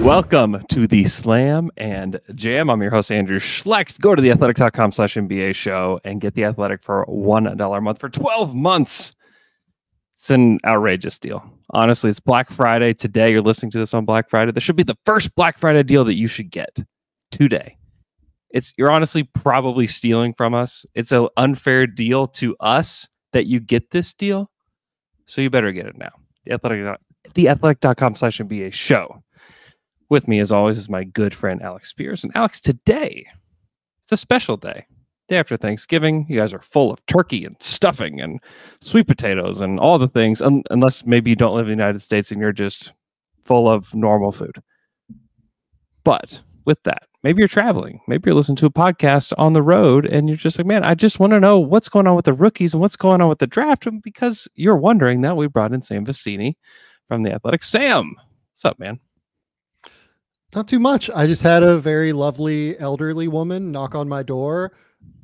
Welcome to the Slam and Jam. I'm your host, Andrew Schlecht. Go to theathletic.com/NBA show and get The Athletic for $1 a month for 12 months. It's an outrageous deal. Honestly, it's Black Friday. Today, you're listening to this on Black Friday. This should be the first Black Friday deal that you should get today. You're honestly probably stealing from us. It's an unfair deal to us that you get this deal. So you better get it now. Theathletic.com/NBA show. With me, as always, is my good friend, Alex Spears. And Alex, today, it's a special day. Day after Thanksgiving. You guys are full of turkey and stuffing and sweet potatoes and all the things, unless maybe you don't live in the United States and you're just full of normal food. But with that, maybe you're traveling. Maybe you're listening to a podcast on the road and you're just like, man, I just want to know what's going on with the rookies and what's going on with the draft. And because you're wondering that, we brought in Sam Vecenie from The Athletic. Sam, what's up, man? Not too much. I just had a very lovely elderly woman knock on my door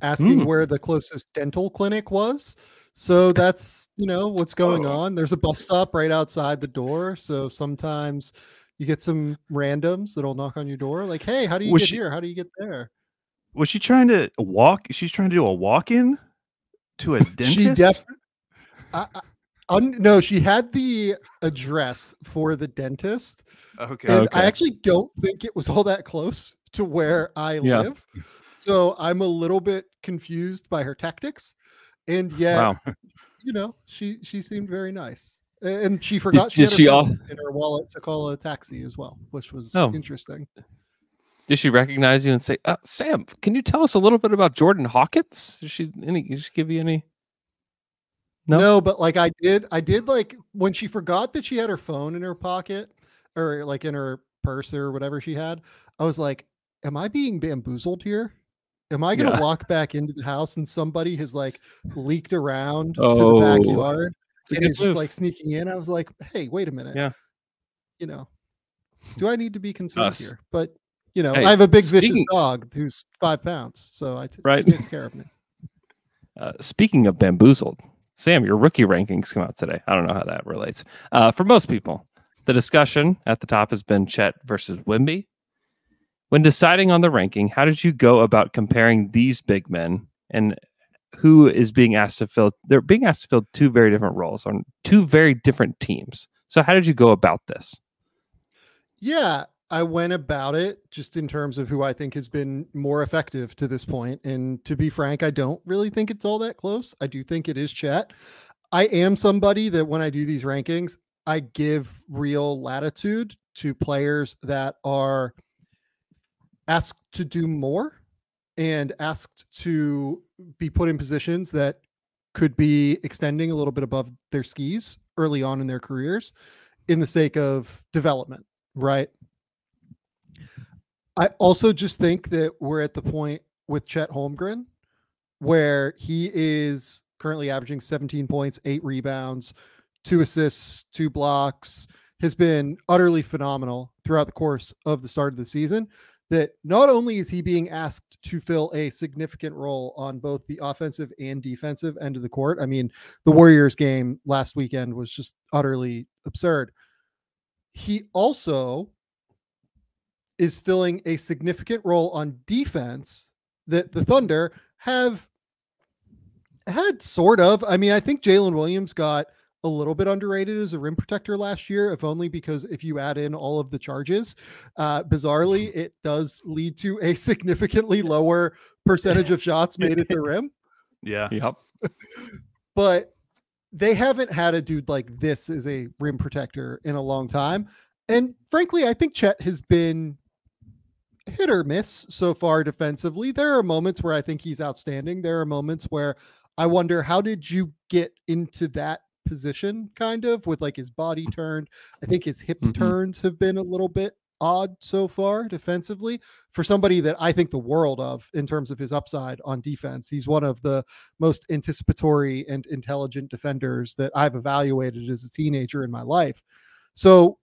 asking where the closest dental clinic was. So that's, what's going on. There's a bus stop right outside the door. So sometimes you get some randoms that'll knock on your door like, hey, how do you get here? How do you get there? Was she trying to walk? She's trying to do a walk-in to a dentist? She definitely... No, she had the address for the dentist. Okay. I actually don't think it was all that close to where I live. So I'm a little bit confused by her tactics. And yet, she seemed very nice. And she forgot she had her phone in her wallet to call a taxi as well, which was interesting. Did she recognize you and say, Sam, can you tell us a little bit about Jordan Hawkins? Did she give you any? No, but like I did like when she forgot that she had her phone in her pocket or like in her purse or whatever she had, I was like, am I being bamboozled here? Am I going to walk back into the house and somebody has like leaked around to the backyard and is just like sneaking in? I was like, hey, wait a minute. Yeah. Do I need to be concerned here? But hey, I have a big vicious dog who's 5 pounds. So she takes care of me. Speaking of bamboozled, Sam, your rookie rankings come out today. I don't know how that relates. For most people, the discussion at the top has been Chet versus Wemby. When deciding on the ranking, how did you go about comparing these big men and who is being asked to fill? They're being asked to fill two very different roles on two very different teams. So how did you go about this? Yeah, I went about it just in terms of who I think has been more effective to this point. And to be frank, I don't really think it's all that close. I do think it is Chet. I am somebody that when I do these rankings, I give real latitude to players that are asked to do more and asked to be put in positions that could be extending a little bit above their skis early on in their careers in the sake of development, right? I also just think that we're at the point with Chet Holmgren where he is currently averaging 17 points, 8 rebounds, 2 assists, 2 blocks, has been utterly phenomenal throughout the course of the start of the season. That not only is he being asked to fill a significant role on both the offensive and defensive end of the court. I mean, the Warriors game last weekend was just utterly absurd. He also is filling a significant role on defense that the Thunder have had sort of. I mean, I think Jalen Williams got a little bit underrated as a rim protector last year, if only because if you add in all of the charges, bizarrely, it does lead to a significantly lower percentage of shots made at the rim. Yeah. Yep. But they haven't had a dude like this as a rim protector in a long time. And frankly, I think Chet has been hit or miss so far defensively. There are moments where I think he's outstanding. There are moments where I wonder, how did you get into that position kind of with like his body turned? I think his hip turns have been a little bit odd so far defensively for somebody that I think the world of in terms of his upside on defense. He's one of the most anticipatory and intelligent defenders that I've evaluated as a teenager in my life. So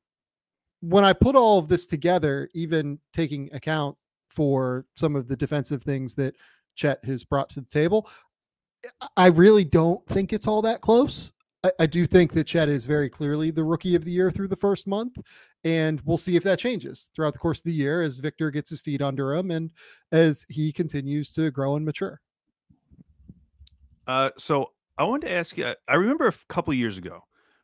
when I put all of this together, even taking account for some of the defensive things that Chet has brought to the table, I really don't think it's all that close. I do think that Chet is very clearly the rookie of the year through the first month, and we'll see if that changes throughout the course of the year as Victor gets his feet under him and as he continues to grow and mature. So I wanted to ask you, I remember a couple years ago,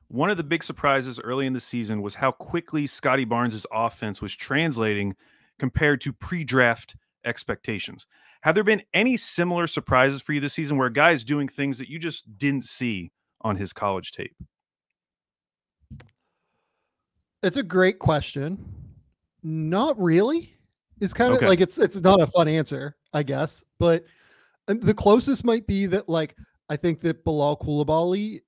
one of the big surprises early in the season was how quickly Scotty Barnes' offense was translating compared to pre-draft expectations. Have there been any similar surprises for you this season where a guy is doing things that you just didn't see on his college tape? It's a great question. Not really. It's kind of Okay. like it's not a fun answer, I guess. But the closest might be that, like, I think that Bilal Coulibaly,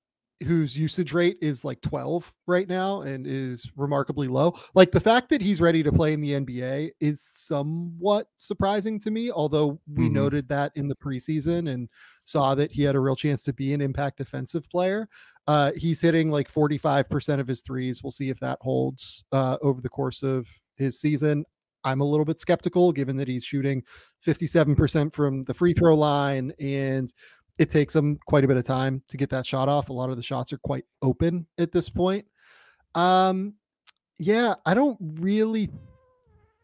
whose usage rate is like 12 right now and is remarkably low. Like, the fact that he's ready to play in the NBA is somewhat surprising to me, although we Mhm. noted that in the preseason and saw that he had a real chance to be an impact defensive player. He's hitting like 45% of his threes. We'll see if that holds over the course of his season. I'm a little bit skeptical given that he's shooting 57% from the free throw line, and it takes him quite a bit of time to get that shot off. A lot of the shots are quite open at this point. Yeah, I don't really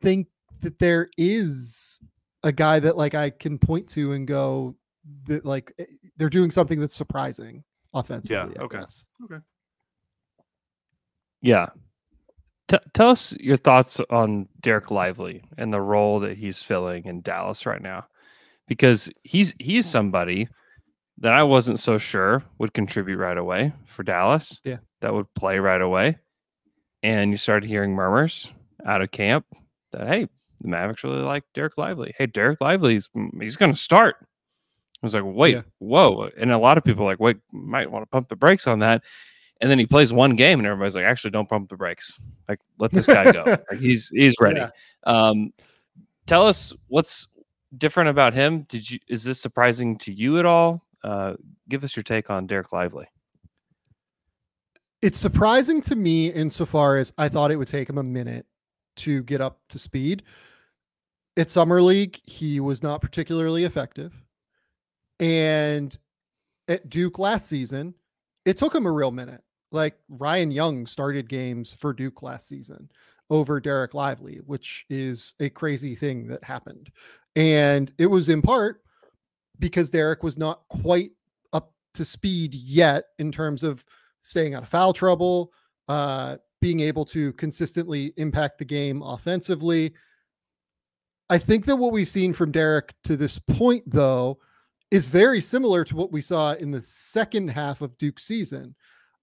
think that there is a guy that like I can point to and go that like they're doing something that's surprising offensively. Yeah. I Okay. guess. Okay. Yeah. Tell us your thoughts on Derek Lively and the role that he's filling in Dallas right now, because he's somebody that I wasn't so sure would contribute right away for Dallas. Yeah. That would play right away. And you started hearing murmurs out of camp that, hey, the Mavericks really like Derek Lively. Hey, Derek Lively's he's going to start. I was like, wait, Yeah. whoa. And a lot of people are like, wait, might want to pump the brakes on that. And then he plays one game and everybody's like, actually, don't pump the brakes. Like, let this guy go. Like, he's ready. Yeah. Tell us what's different about him. Is this surprising to you at all? Give us your take on Derek Lively. It's surprising to me insofar as I thought it would take him a minute to get up to speed. At Summer League, he was not particularly effective. And at Duke last season, it took him a real minute. Like, Ryan Young started games for Duke last season over Derek Lively, which is a crazy thing that happened. And it was in part because Derek was not quite up to speed yet in terms of staying out of foul trouble, being able to consistently impact the game offensively. I think that what we've seen from Derek to this point, though, is very similar to what we saw in the second half of Duke's season.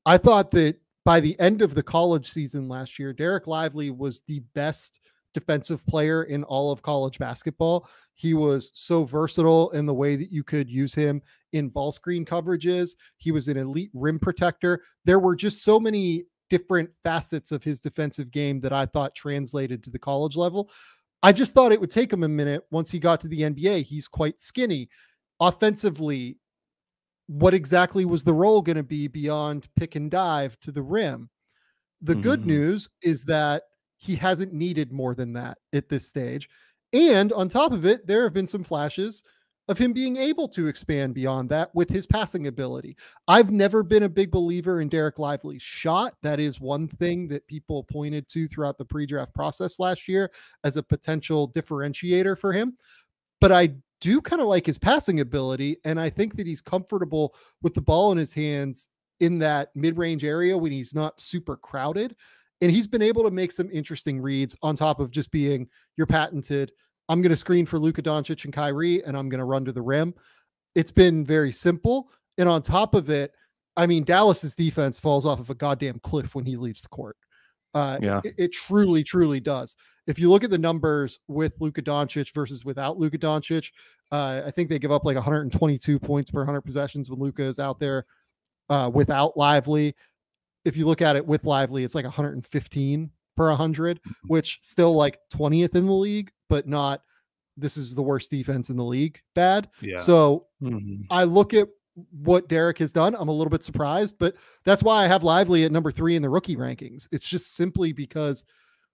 I thought that by the end of the college season last year, Derek Lively was the best defensive player in all of college basketball. He was so versatile in the way that you could use him in ball screen coverages. He was an elite rim protector. There were just so many different facets of his defensive game that I thought translated to the college level. I just thought it would take him a minute once he got to the NBA. He's quite skinny. Offensively, what exactly was the role going to be beyond pick and dive to the rim? The good news is that he hasn't needed more than that at this stage. And on top of it, there have been some flashes of him being able to expand beyond that with his passing ability. I've never been a big believer in Derek Lively's shot. That is one thing that people pointed to throughout the pre-draft process last year as a potential differentiator for him. But I do kind of like his passing ability, and I think that he's comfortable with the ball in his hands in that mid-range area when he's not super crowded. And he's been able to make some interesting reads on top of just being your patented, I'm going to screen for Luka Doncic and Kyrie, and I'm going to run to the rim. It's been very simple. And on top of it, I mean, Dallas's defense falls off of a goddamn cliff when he leaves the court. It truly, truly does. If you look at the numbers with Luka Doncic versus without Luka Doncic, I think they give up like 122 points per 100 possessions when Luka is out there without Lively. If you look at it with Lively, it's like 115 per 100, which still like 20th in the league, but not, this is the worst defense in the league bad. Yeah. So I look at what Derek has done. I'm a little bit surprised, but that's why I have Lively at number 3 in the rookie rankings. It's just simply because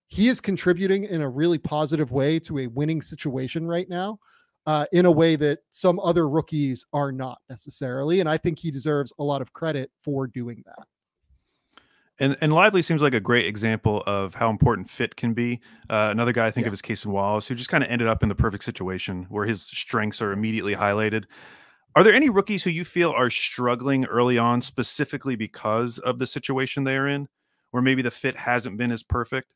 he is contributing in a really positive way to a winning situation right now. in a way that some other rookies are not necessarily. And I think he deserves a lot of credit for doing that. And Lively seems like a great example of how important fit can be. Another guy I think of is Casey Wallace, who just kind of ended up in the perfect situation where his strengths are immediately highlighted. Are there any rookies who you feel are struggling early on specifically because of the situation they are in, where maybe the fit hasn't been as perfect?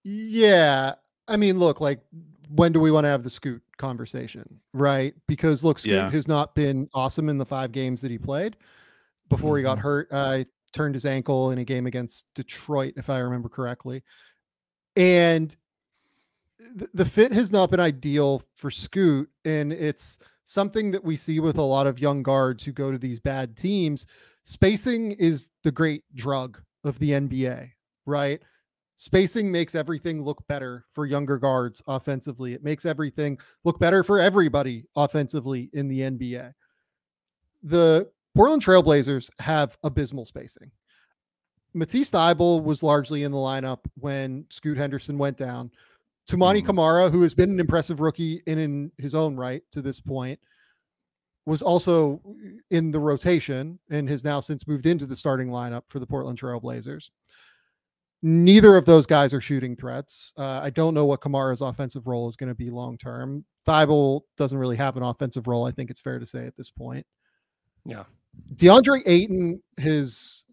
Yeah. I mean, look, like, when do we want to have the Scoot conversation, right? Because look, Scoot has not been awesome in the 5 games that he played before he got hurt. Turned his ankle in a game against Detroit, if I remember correctly. And the fit has not been ideal for Scoot. And it's something that we see with a lot of young guards who go to these bad teams. Spacing is the great drug of the NBA, right? Spacing makes everything look better for younger guards offensively. It makes everything look better for everybody offensively in the NBA. The Portland Trailblazers have abysmal spacing. Matisse Thybulle was largely in the lineup when Scoot Henderson went down. Toumani Camara, who has been an impressive rookie in his own right to this point, was also in the rotation and has now since moved into the starting lineup for the Portland Trailblazers. Neither of those guys are shooting threats. I don't know what Kamara's offensive role is going to be long-term. Thybulle doesn't really have an offensive role, I think it's fair to say at this point. Yeah. DeAndre Ayton has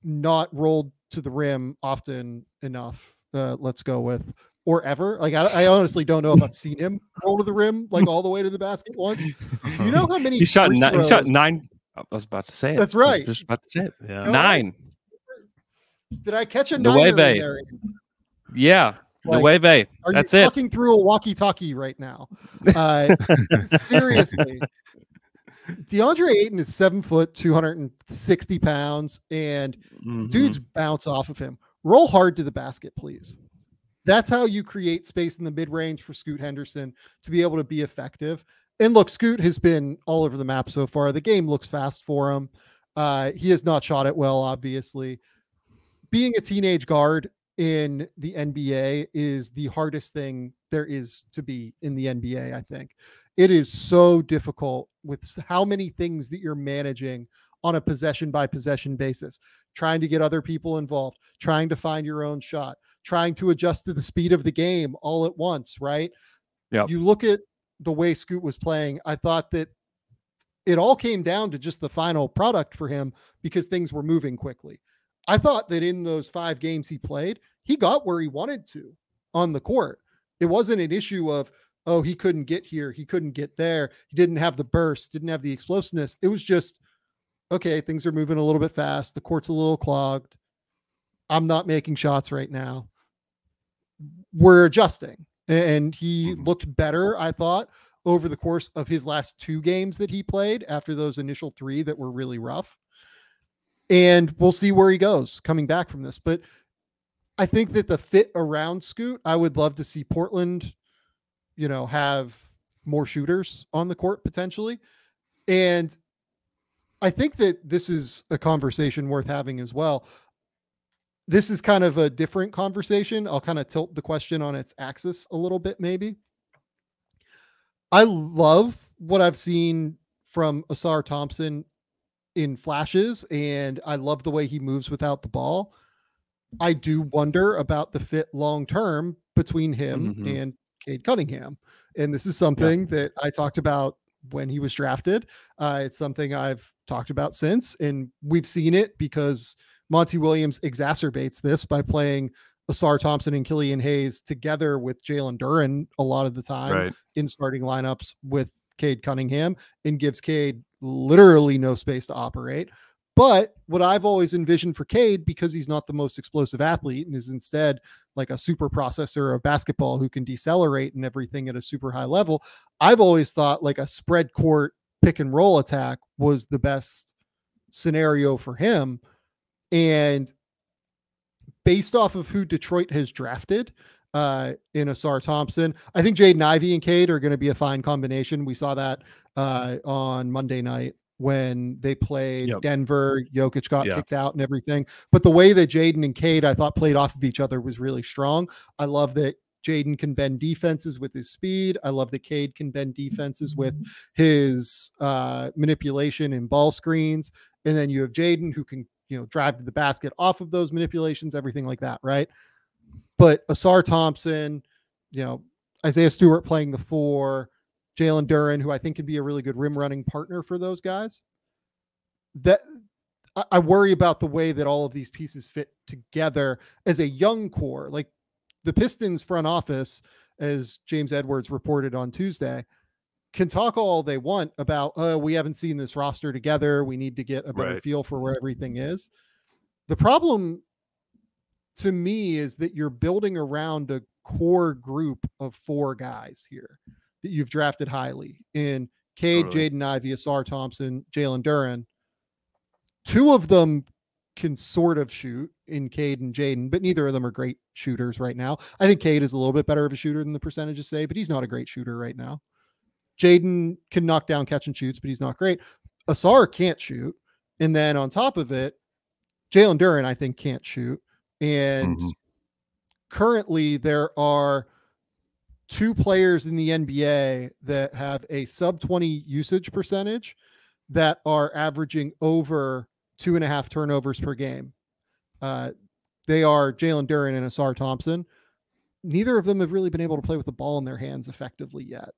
not rolled to the rim often enough. Let's go with, or ever. Like, I honestly don't know if I've seen him roll to the rim, like all the way to the basket once. Do you know how many he shot 9? I was about to say it. That's right. Just about to say it. Yeah. 9. Did I catch a 9 in there? Yeah. Like, Nueve. That's it. Talking through a walkie-talkie right now. Seriously. DeAndre Ayton is 7 foot, 260 pounds, and dudes bounce off of him. Roll hard to the basket, please. That's how you create space in the mid-range for Scoot Henderson to be able to be effective. And look, Scoot has been all over the map so far. The game looks fast for him. He has not shot it well, obviously. Being a teenage guard in the NBA is the hardest thing there is to be in the NBA, I think. It is so difficult with how many things that you're managing on a possession by possession basis, trying to get other people involved, trying to find your own shot, trying to adjust to the speed of the game all at once, right? Yeah. You look at the way Scoot was playing, I thought that it all came down to just the final product for him because things were moving quickly. I thought that in those 5 games he played, he got where he wanted to on the court. It wasn't an issue of, oh, he couldn't get here, he couldn't get there, he didn't have the burst, didn't have the explosiveness. It was just, okay, things are moving a little bit fast. The court's a little clogged. I'm not making shots right now. We're adjusting. And he looked better, I thought, over the course of his last 2 games that he played after those initial 3 that were really rough. And we'll see where he goes coming back from this. But I think that the fit around Scoot, I would love to see Portland, have more shooters on the court potentially. And I think that this is a conversation worth having as well. This is kind of a different conversation. I'll kind of tilt the question on its axis a little bit, maybe. I love what I've seen from Ausar Thompson in flashes, and I love the way he moves without the ball. I do wonder about the fit long-term between him and Cade Cunningham. And this is something that I talked about when he was drafted. It's something I've talked about since, and we've seen it because Monty Williams exacerbates this by playing Ausar Thompson and Killian Hayes together with Jalen Duren a lot of the time in starting lineups with Cade Cunningham, and gives Cade literally no space to operate. But what I've always envisioned for Cade, because he's not the most explosive athlete and is instead like a super processor of basketball who can decelerate and everything at a super high level, I've always thought like a spread court pick and roll attack was the best scenario for him. And based off of who Detroit has drafted in Ausar Thompson, I think Jaden Ivey and Cade are going to be a fine combination. We saw that on Monday night when they played Denver. Jokic got kicked out and everything. But the way that Jaden and Cade, I thought, played off of each other was really strong. I love that Jaden can bend defenses with his speed. I love that Cade can bend defenses with his manipulation and ball screens. And then you have Jaden who can, drive to the basket off of those manipulations, everything like that, right? But Asar Thompson, Isaiah Stewart playing the 4, Jalen Duren, who I think can be a really good rim running partner for those guys. That I worry about the way that all of these pieces fit together as a young core. Like the Pistons front office, as James Edwards reported on Tuesday, can talk all they want about, we haven't seen this roster together. We need to get a better feel for where everything is. The problem to me is that you're building around a core group of 4 guys here that you've drafted highly in Cade, Jaden Ivey, Asar Thompson, Jalen Duren. 2 of them can sort of shoot in Cade and Jaden, but neither of them are great shooters right now. I think Cade is a little bit better of a shooter than the percentages say, but he's not a great shooter right now. Jaden can knock down catch and shoots, but he's not great. Asar can't shoot. And then on top of it, Jalen Duren, I think, can't shoot. And currently there are 2 players in the NBA that have a sub 20 usage percentage that are averaging over 2.5 turnovers per game. They are Jalen Duren and Asar Thompson. Neither of them have really been able to play with the ball in their hands effectively yet.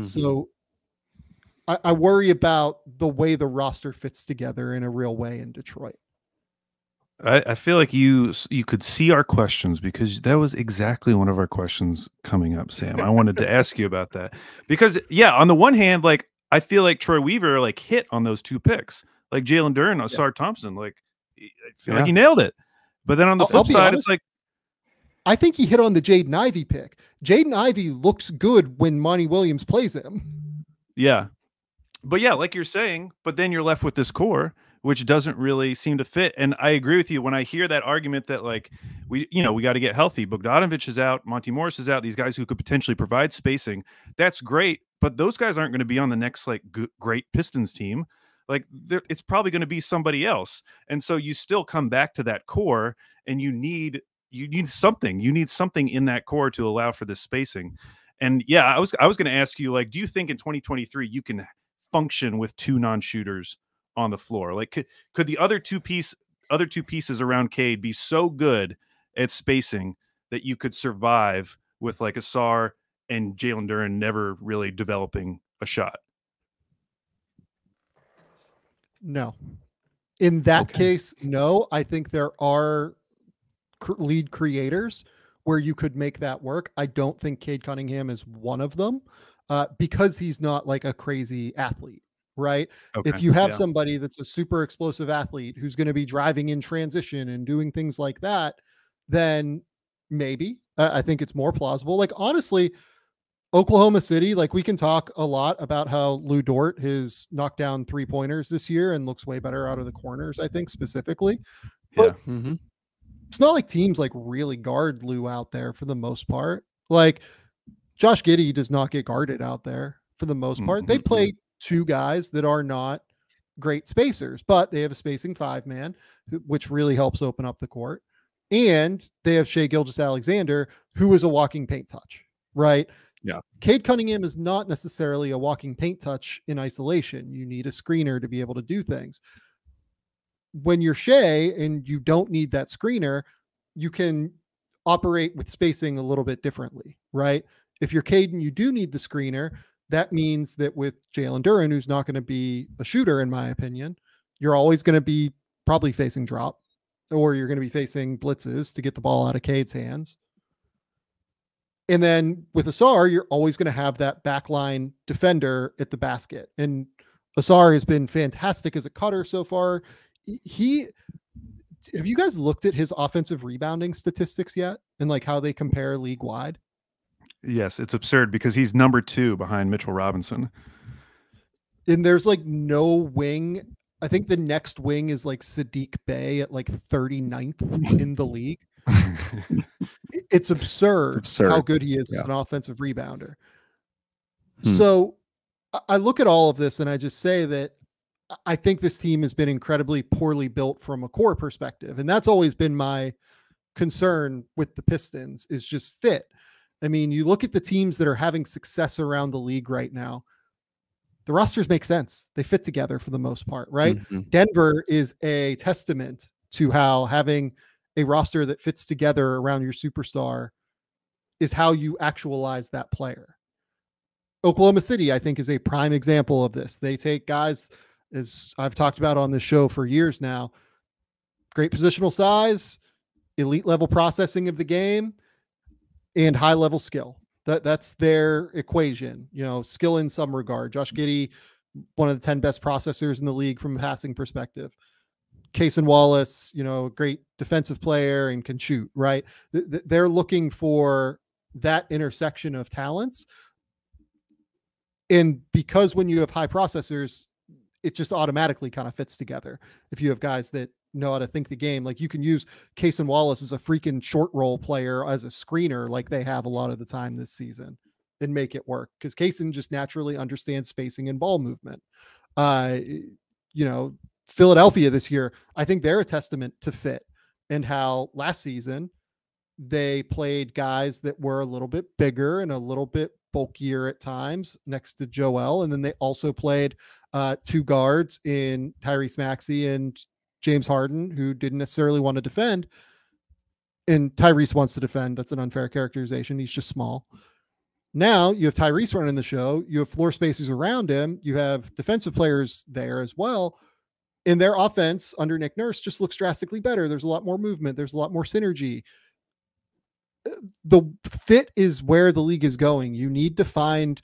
So I worry about the way the roster fits together in a real way in Detroit. I feel like you could see our questions, because that was exactly one of our questions coming up, Sam. I wanted to ask you about that because, on the one hand, like I feel like Troy Weaver like hit on those 2 picks, like Jalen Duren, Asar Thompson. Like I feel like he nailed it. But then on the flip side, it's like I think he hit on the Jaden Ivey pick. Jaden Ivey looks good when Monty Williams plays him. Yeah. But like you're saying, but then you're left with this core, which doesn't really seem to fit. And I agree with you when I hear that argument that like we got to get healthy. Bogdanovich is out, Monty Morris is out. These guys who could potentially provide spacing. That's great, but those guys aren't going to be on the next like great Pistons team. Like it's probably going to be somebody else. And so you still come back to that core, and you need something. You need something in that core to allow for this spacing. And I was going to ask you, like, do you think in 2023 you can function with 2 non-shooters on the floor? Like could the other two pieces around Cade be so good at spacing that you could survive with like Asar and Jalen Duren never really developing a shot? No. In that case, no. I think there are lead creators where you could make that work. I don't think Cade Cunningham is one of them because he's not like a crazy athlete. Right. If you have somebody that's a super explosive athlete who's going to be driving in transition and doing things like that, then maybe I think it's more plausible. Like, honestly, Oklahoma City, like we can talk a lot about how Lou Dort has knocked down 3-pointers this year and looks way better out of the corners, I think specifically. But it's not like teams like really guard Lou out there for the most part. Like Josh Giddey does not get guarded out there for the most part. They play 2 guys that are not great spacers, but they have a spacing 5-man, which really helps open up the court. And they have Shai Gilgeous-Alexander, who is a walking paint touch, right? Yeah. Cade Cunningham is not necessarily a walking paint touch in isolation. You need a screener to be able to do things. When you're Shai and you don't need that screener, you can operate with spacing a little bit differently, right? If you're Cade and you do need the screener, that means that with Jalen Duren, who's not going to be a shooter, in my opinion, you're always going to be probably facing drop, or you're going to be facing blitzes to get the ball out of Cade's hands. And then with Asar, you're always going to have that backline defender at the basket. And Asar has been fantastic as a cutter so far. Have you guys looked at his offensive rebounding statistics yet? And like how they compare league wide? Yes, it's absurd because he's number 2 behind Mitchell Robinson. And there's like no wing. I think the next wing is like Sadiq Bey at like 39th in the league. It's absurd how good he is as an offensive rebounder. So I look at all of this and I just say that I think this team has been incredibly poorly built from a core perspective. And that's always been my concern with the Pistons is just fit. I mean, you look at the teams that are having success around the league right now, the rosters make sense. They fit together for the most part, right? Mm-hmm. Denver is a testament to how having a roster that fits together around your superstar is how you actualize that player. Oklahoma City, I think, is a prime example of this. They take guys, as I've talked about on this show for years now, great positional size, elite level processing of the game, and high level skill. That's their equation, you know, skill in some regard. Josh Giddey, one of the 10 best processors in the league from a passing perspective. Cason Wallace, you know, great defensive player and can shoot, right? They're looking for that intersection of talents. And because when you have high processors, it just automatically kind of fits together. If you have guys that know how to think the game, like you can use Cason Wallace as a freaking short roll player as a screener, like they have a lot of the time this season, and make it work. Because Cason just naturally understands spacing and ball movement. You know, Philadelphia this year, I think they're a testament to fit and how last season they played guys that were a little bit bigger and a little bit bulkier at times next to Joel. And then they also played two guards in Tyrese Maxey and James Harden, who didn't necessarily want to defend. And Tyrese wants to defend. That's an unfair characterization. He's just small. Now you have Tyrese running the show. You have floor spacers around him. You have defensive players there as well. And their offense under Nick Nurse just looks drastically better. There's a lot more movement. There's a lot more synergy. The fit is where the league is going. You need to find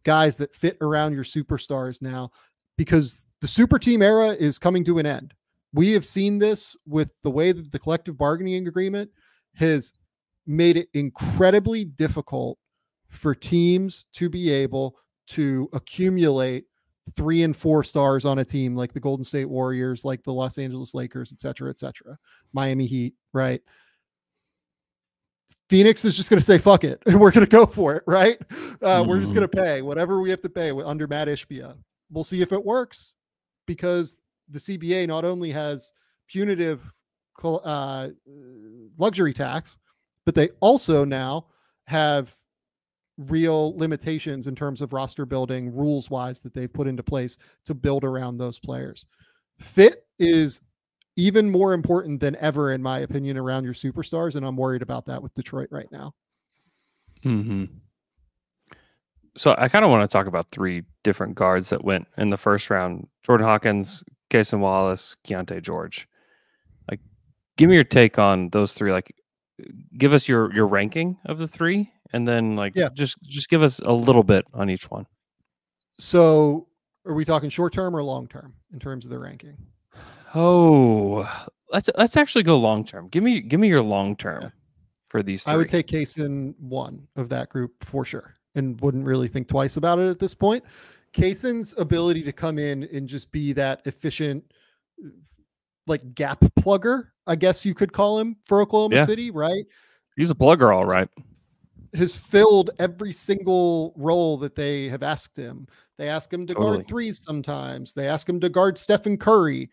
guys that fit around your superstars now, because the super team era is coming to an end. We have seen this with the way that the collective bargaining agreement has made it incredibly difficult for teams to be able to accumulate 3 and 4 stars on a team, like the Golden State Warriors, like the Los Angeles Lakers, et cetera, Miami Heat, right? Phoenix is just going to say, fuck it, and we're going to go for it, right? We're just going to pay whatever we have to pay under Matt Ishbia. We'll see if it works, because the CBA not only has punitive luxury tax, but they also now have real limitations in terms of roster building rules wise that they've put into place to build around those players. Fit is even more important than ever, in my opinion, around your superstars. And I'm worried about that with Detroit right now. Mm-hmm. So I kind of want to talk about 3 different guards that went in the first round: Jordan Hawkins, Cason Wallace, Keontae George. Like, give me your take on those 3. Like, give us your ranking of the 3, and then just give us a little bit on each one. So are we talking short term or long term in terms of the ranking? Oh, let's actually go long term. Give me your long term for these 3. I would take Cason one of that group for sure, and wouldn't really think twice about it at this point. Cason's ability to come in and just be that efficient, like, gap plugger, I guess you could call him, for Oklahoma City, right? He's a plugger, all right. Has filled every single role that they have asked him. They ask him to guard threes sometimes. They ask him to guard Stephen Curry.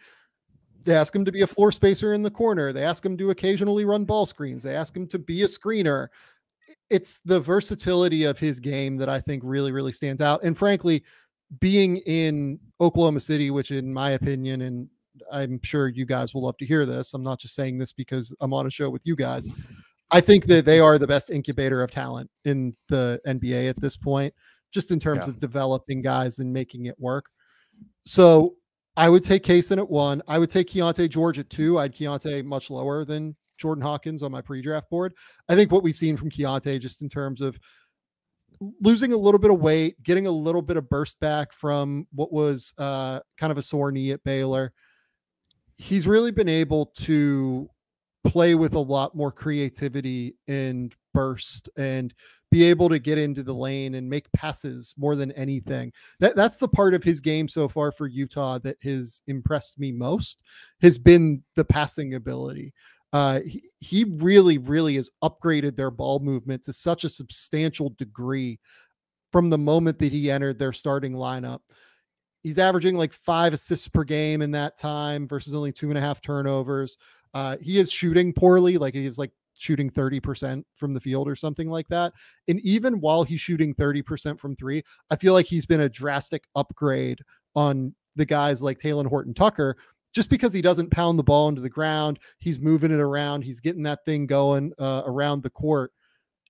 They ask him to be a floor spacer in the corner. They ask him to occasionally run ball screens. They ask him to be a screener. It's the versatility of his game that I think really, really stands out. And frankly, being in Oklahoma City, which in my opinion, and I'm sure you guys will love to hear this, I'm not just saying this because I'm on a show with you guys, I think that they are the best incubator of talent in the NBA at this point, just in terms of developing guys and making it work. So I would take Cason at 1. I would take Keontae George at 2. I'd Keontae much lower than Jordan Hawkins on my pre-draft board. I think what we've seen from Keontae, just in terms of losing a little bit of weight, getting a little bit of burst back from what was kind of a sore knee at Baylor, he's really been able to play with a lot more creativity and burst and be able to get into the lane and make passes more than anything. That's the part of his game so far for Utah that has impressed me most, has been the passing ability. He really, really has upgraded their ball movement to such a substantial degree from the moment that he entered their starting lineup. He's averaging like 5 assists per game in that time versus only 2.5 turnovers. He is shooting poorly. Like he is like shooting 30% from the field or something like that. And even while he's shooting 30% from three, I feel like he's been a drastic upgrade on the guys like Taylor Horton Tucker, just because he doesn't pound the ball into the ground. He's moving it around. He's getting that thing going around the court.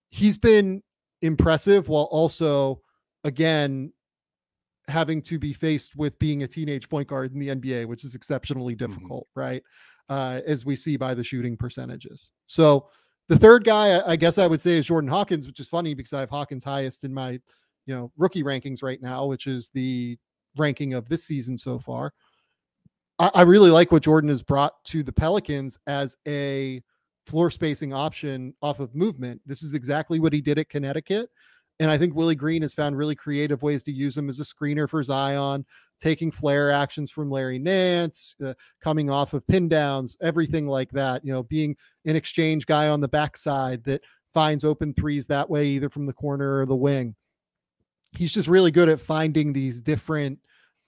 He's been impressive while also, again, having to be faced with being a teenage point guard in the NBA, which is exceptionally difficult, right? As we see by the shooting percentages. So the third guy, I guess I would say, is Jordan Hawkins, which is funny because I have Hawkins highest in my, rookie rankings right now, which is the ranking of this season so far. I really like what Jordan has brought to the Pelicans as a floor spacing option off of movement. This is exactly what he did at Connecticut. And I think Willie Green has found really creative ways to use him as a screener for Zion, taking flare actions from Larry Nance, coming off of pin downs, everything like that, being an exchange guy on the backside that finds open threes that way, either from the corner or the wing. He's just really good at finding these different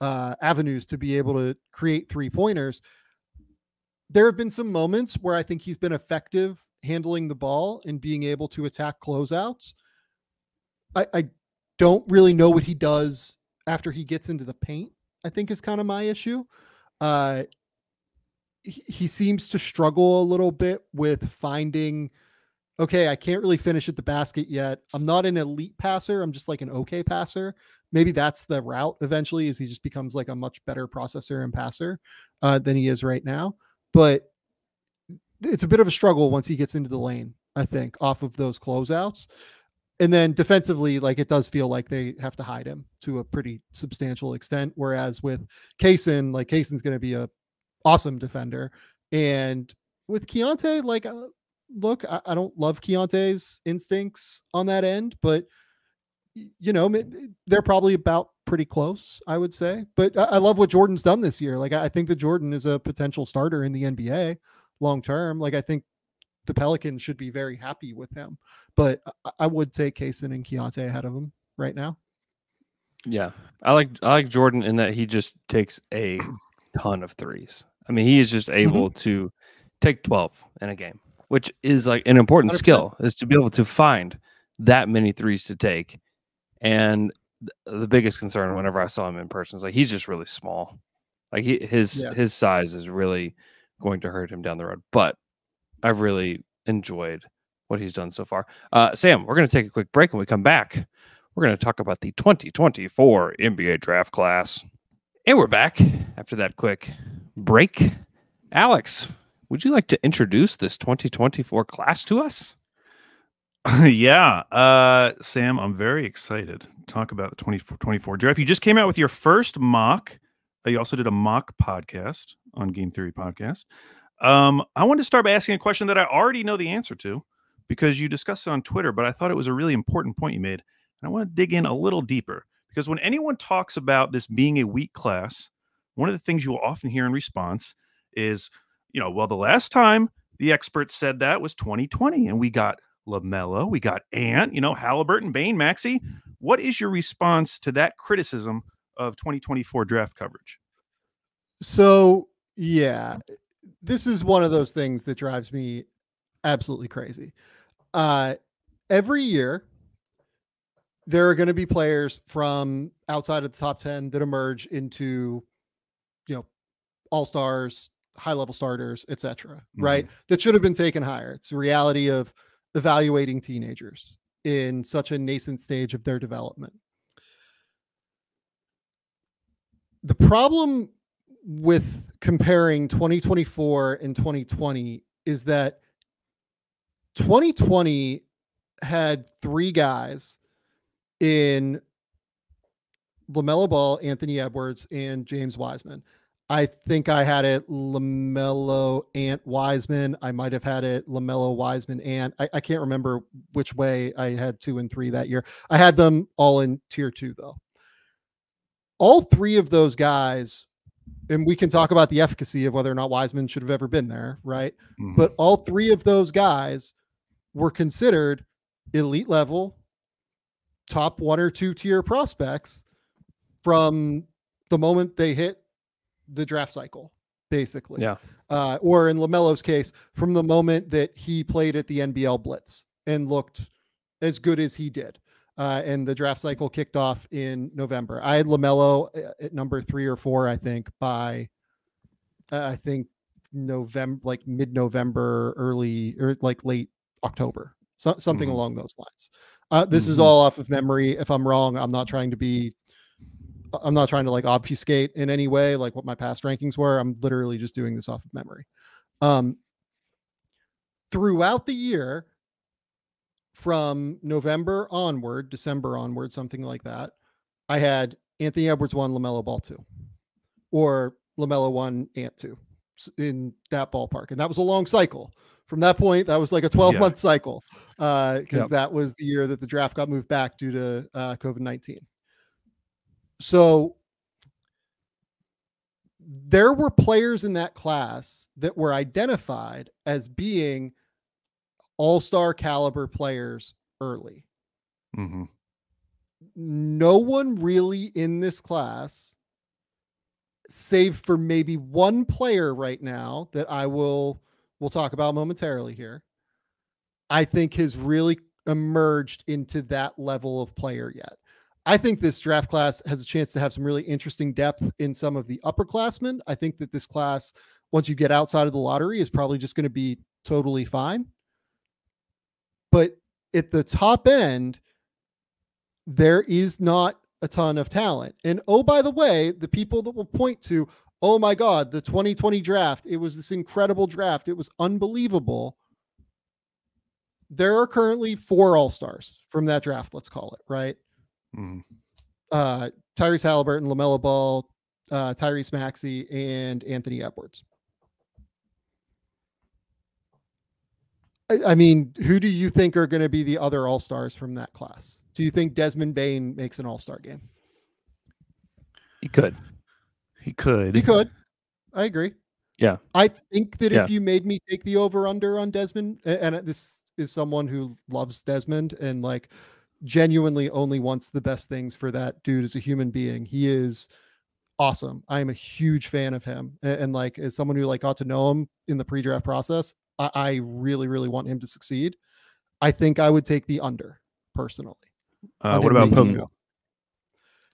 avenues to be able to create 3-pointers. There have been some moments where I think he's been effective handling the ball and being able to attack closeouts. I don't really know what he does after he gets into the paint, I think is kind of my issue. He seems to struggle a little bit with finding, okay, I can't really finish at the basket yet. I'm not an elite passer. I'm just like an okay passer. Maybe that's the route eventually, is he just becomes like a much better processor and passer than he is right now. But it's a bit of a struggle once he gets into the lane, I think, off of those closeouts. And then defensively, like it does feel like they have to hide him to a pretty substantial extent. Whereas with Kaysen, like Kaysen's going to be a awesome defender. And with Keontae, like, look, I don't love Keontae's instincts on that end, but they're probably about pretty close, I would say. But I love what Jordan's done this year. Like, I think that Jordan is a potential starter in the NBA long term. Like, I think the Pelicans should be very happy with him, but I would take Kaysen and Keontae ahead of him right now. Yeah. I like Jordan in that he just takes a ton of threes. I mean, he is just able to take 12 in a game, which is like an important 100%. skill, is to be able to find that many threes to take. And the biggest concern whenever I saw him in person is like, he's just really small. Like his size is really going to hurt him down the road, but I've really enjoyed what he's done so far. Sam, we're going to take a quick break. When we come back, we're going to talk about the 2024 NBA draft class. And we're back after that quick break. Alex, would you like to introduce this 2024 class to us? Yeah. Sam, I'm very excited to talk about the 2024 draft. You just came out with your first mock. You also did a mock podcast on Game Theory Podcast. I wanted to start by asking a question that I already know the answer to because you discussed it on Twitter, but I thought it was a really important point you made. And I want to dig in a little deeper because when anyone talks about this being a weak class, one of the things you will often hear in response is, well, the last time the experts said that was 2020 and we got LaMelo, we got Ant, Halliburton, Bane, Maxey. What is your response to that criticism of 2024 draft coverage? So, yeah, this is one of those things that drives me absolutely crazy. Every year, there are going to be players from outside of the top 10 that emerge into, all-stars, high-level starters, etc. Right? That should have been taken higher. It's the reality of evaluating teenagers in such a nascent stage of their development. The problem with comparing 2024 and 2020 is that 2020 had 3 guys in LaMelo Ball, Anthony Edwards, and James Wiseman. I think I had it LaMelo, Ant, Wiseman. I might have had it LaMelo, Wiseman, Ant. I can't remember which way I had 2 and 3 that year. I had them all in tier 2 though. All 3 of those guys, and we can talk about the efficacy of whether or not Wiseman should have ever been there, right? But all 3 of those guys were considered elite level, top 1 or 2 tier prospects from the moment they hit the draft cycle, basically. Yeah. or in LaMelo's case, from the moment that he played at the NBL Blitz and looked as good as he did. And the draft cycle kicked off in November. I had LaMelo at number 3 or 4, I think, by I think November, like mid-November, early or like late October, something along those lines. This is all off of memory. If I'm wrong, I'm not trying to like obfuscate in any way, like what my past rankings were. I'm literally just doing this off of memory. Throughout the year, from November onward, December onward, something like that, I had Anthony Edwards 1, LaMelo Ball 2, or LaMelo 1, Ant 2, in that ballpark. And that was a long cycle. From that point, that was like a 12-month cycle, because that was the year that the draft got moved back due to COVID-19. So there were players in that class that were identified as being all-star caliber players early. No one really in this class, save for maybe one player right now that we'll talk about momentarily here, I think has really emerged into that level of player yet. I think this draft class has a chance to have some really interesting depth in some of the upperclassmen. I think that this class, once you get outside of the lottery, is probably just going to be totally fine. But at the top end, there is not a ton of talent. And oh, by the way, the people that will point to, oh my God, the 2020 draft, it was this incredible draft, it was unbelievable. There are currently 4 all-stars from that draft, let's call it, right? Tyrese Halliburton, LaMelo Ball, Tyrese Maxey, and Anthony Edwards. I mean, who do you think are going to be the other all-stars from that class? Do you think Desmond Bane makes an all-star game? He could. He could. I agree. Yeah. I think that if you made me take the over-under on Desmond, and this is someone who loves Desmond and like genuinely only wants the best things for that dude as a human being. He is awesome. I am a huge fan of him. And like, as someone who like got to know him in the pre-draft process, I really, really want him to succeed. I think I would take the under personally. What about Poku?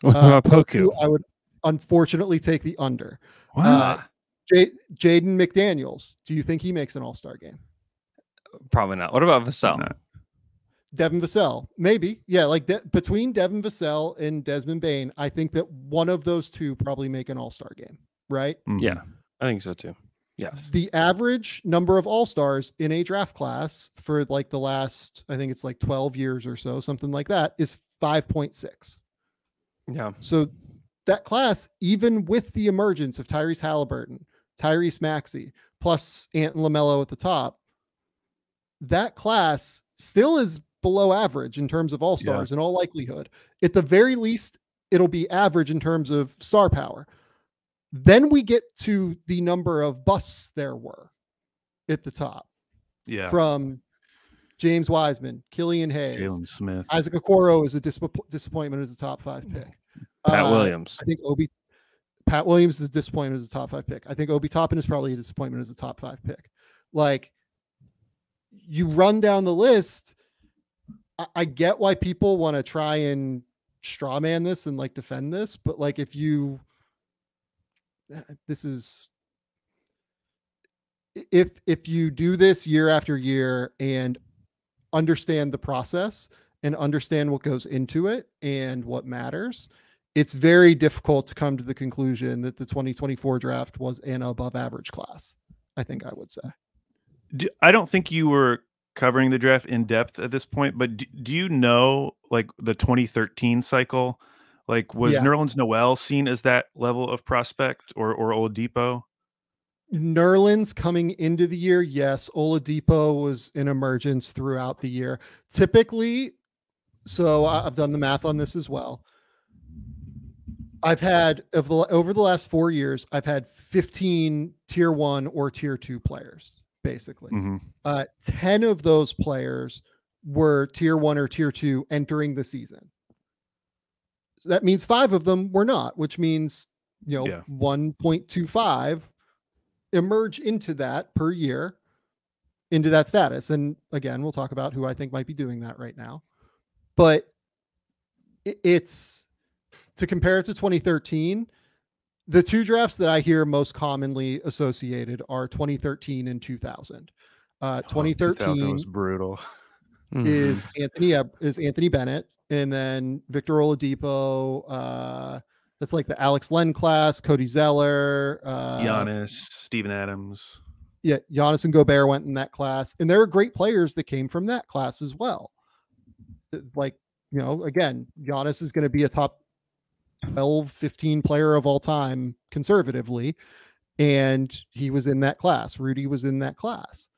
What about Poku? I would unfortunately take the under. Wow. Jaden McDaniels, do you think he makes an all-star game? Probably not. What about Vassell? No. Devin Vassell, maybe. Yeah, like between Devin Vassell and Desmond Bane, I think that one of those two probably make an all-star game, right? Yeah, I think so too. Yes. The average number of all-stars in a draft class for like the last, I think it's like 12 years or so, something like that, is 5.6. Yeah. So that class, even with the emergence of Tyrese Halliburton, Tyrese Maxey, plus Ant and LaMelo at the top, that class still is below average in terms of all-stars in all likelihood. At the very least, it'll be average in terms of star power. Then we get to the number of busts there were at the top. Yeah. From James Wiseman, Killian Hayes, Jalen Smith, Isaac Okoro is a disappointment as a top 5 pick. Pat Williams. I think Pat Williams is a disappointment as a top 5 pick. I think Obi Toppin is probably a disappointment as a top 5 pick. Like, you run down the list. I get why people want to try and straw man this and like defend this, but like if you do this year after year and understand the process and understand what goes into it and what matters, it's very difficult to come to the conclusion that the 2024 draft was an above average class. I think I would say. I don't think you were covering the draft in depth at this point, but do you know like the 2013 cycle? Like, was Nerlens Noel seen as that level of prospect or Oladipo? Nerlens coming into the year, yes. Oladipo was an emergence throughout the year. Typically, so I've done the math on this as well. I've had over the last 4 years, I've had 15 tier 1 or tier 2 players, basically. 10 of those players were tier 1 or tier 2 entering the season. That means 5 of them were not, which means, 1.25 emerge into that per year, into that status. And again, we'll talk about who I think might be doing that right now. But it's to compare it to 2013. The two drafts that I hear most commonly associated are 2013 and 2000. 2013 was brutal. is Anthony Bennett, and then Victor Oladipo. That's like the Alex Len class, Cody Zeller, Giannis, Steven Adams. Yeah, Giannis and Gobert went in that class, and there are great players that came from that class as well. Like, again, Giannis is going to be a top 12, 15 player of all time conservatively, and he was in that class. Rudy was in that class.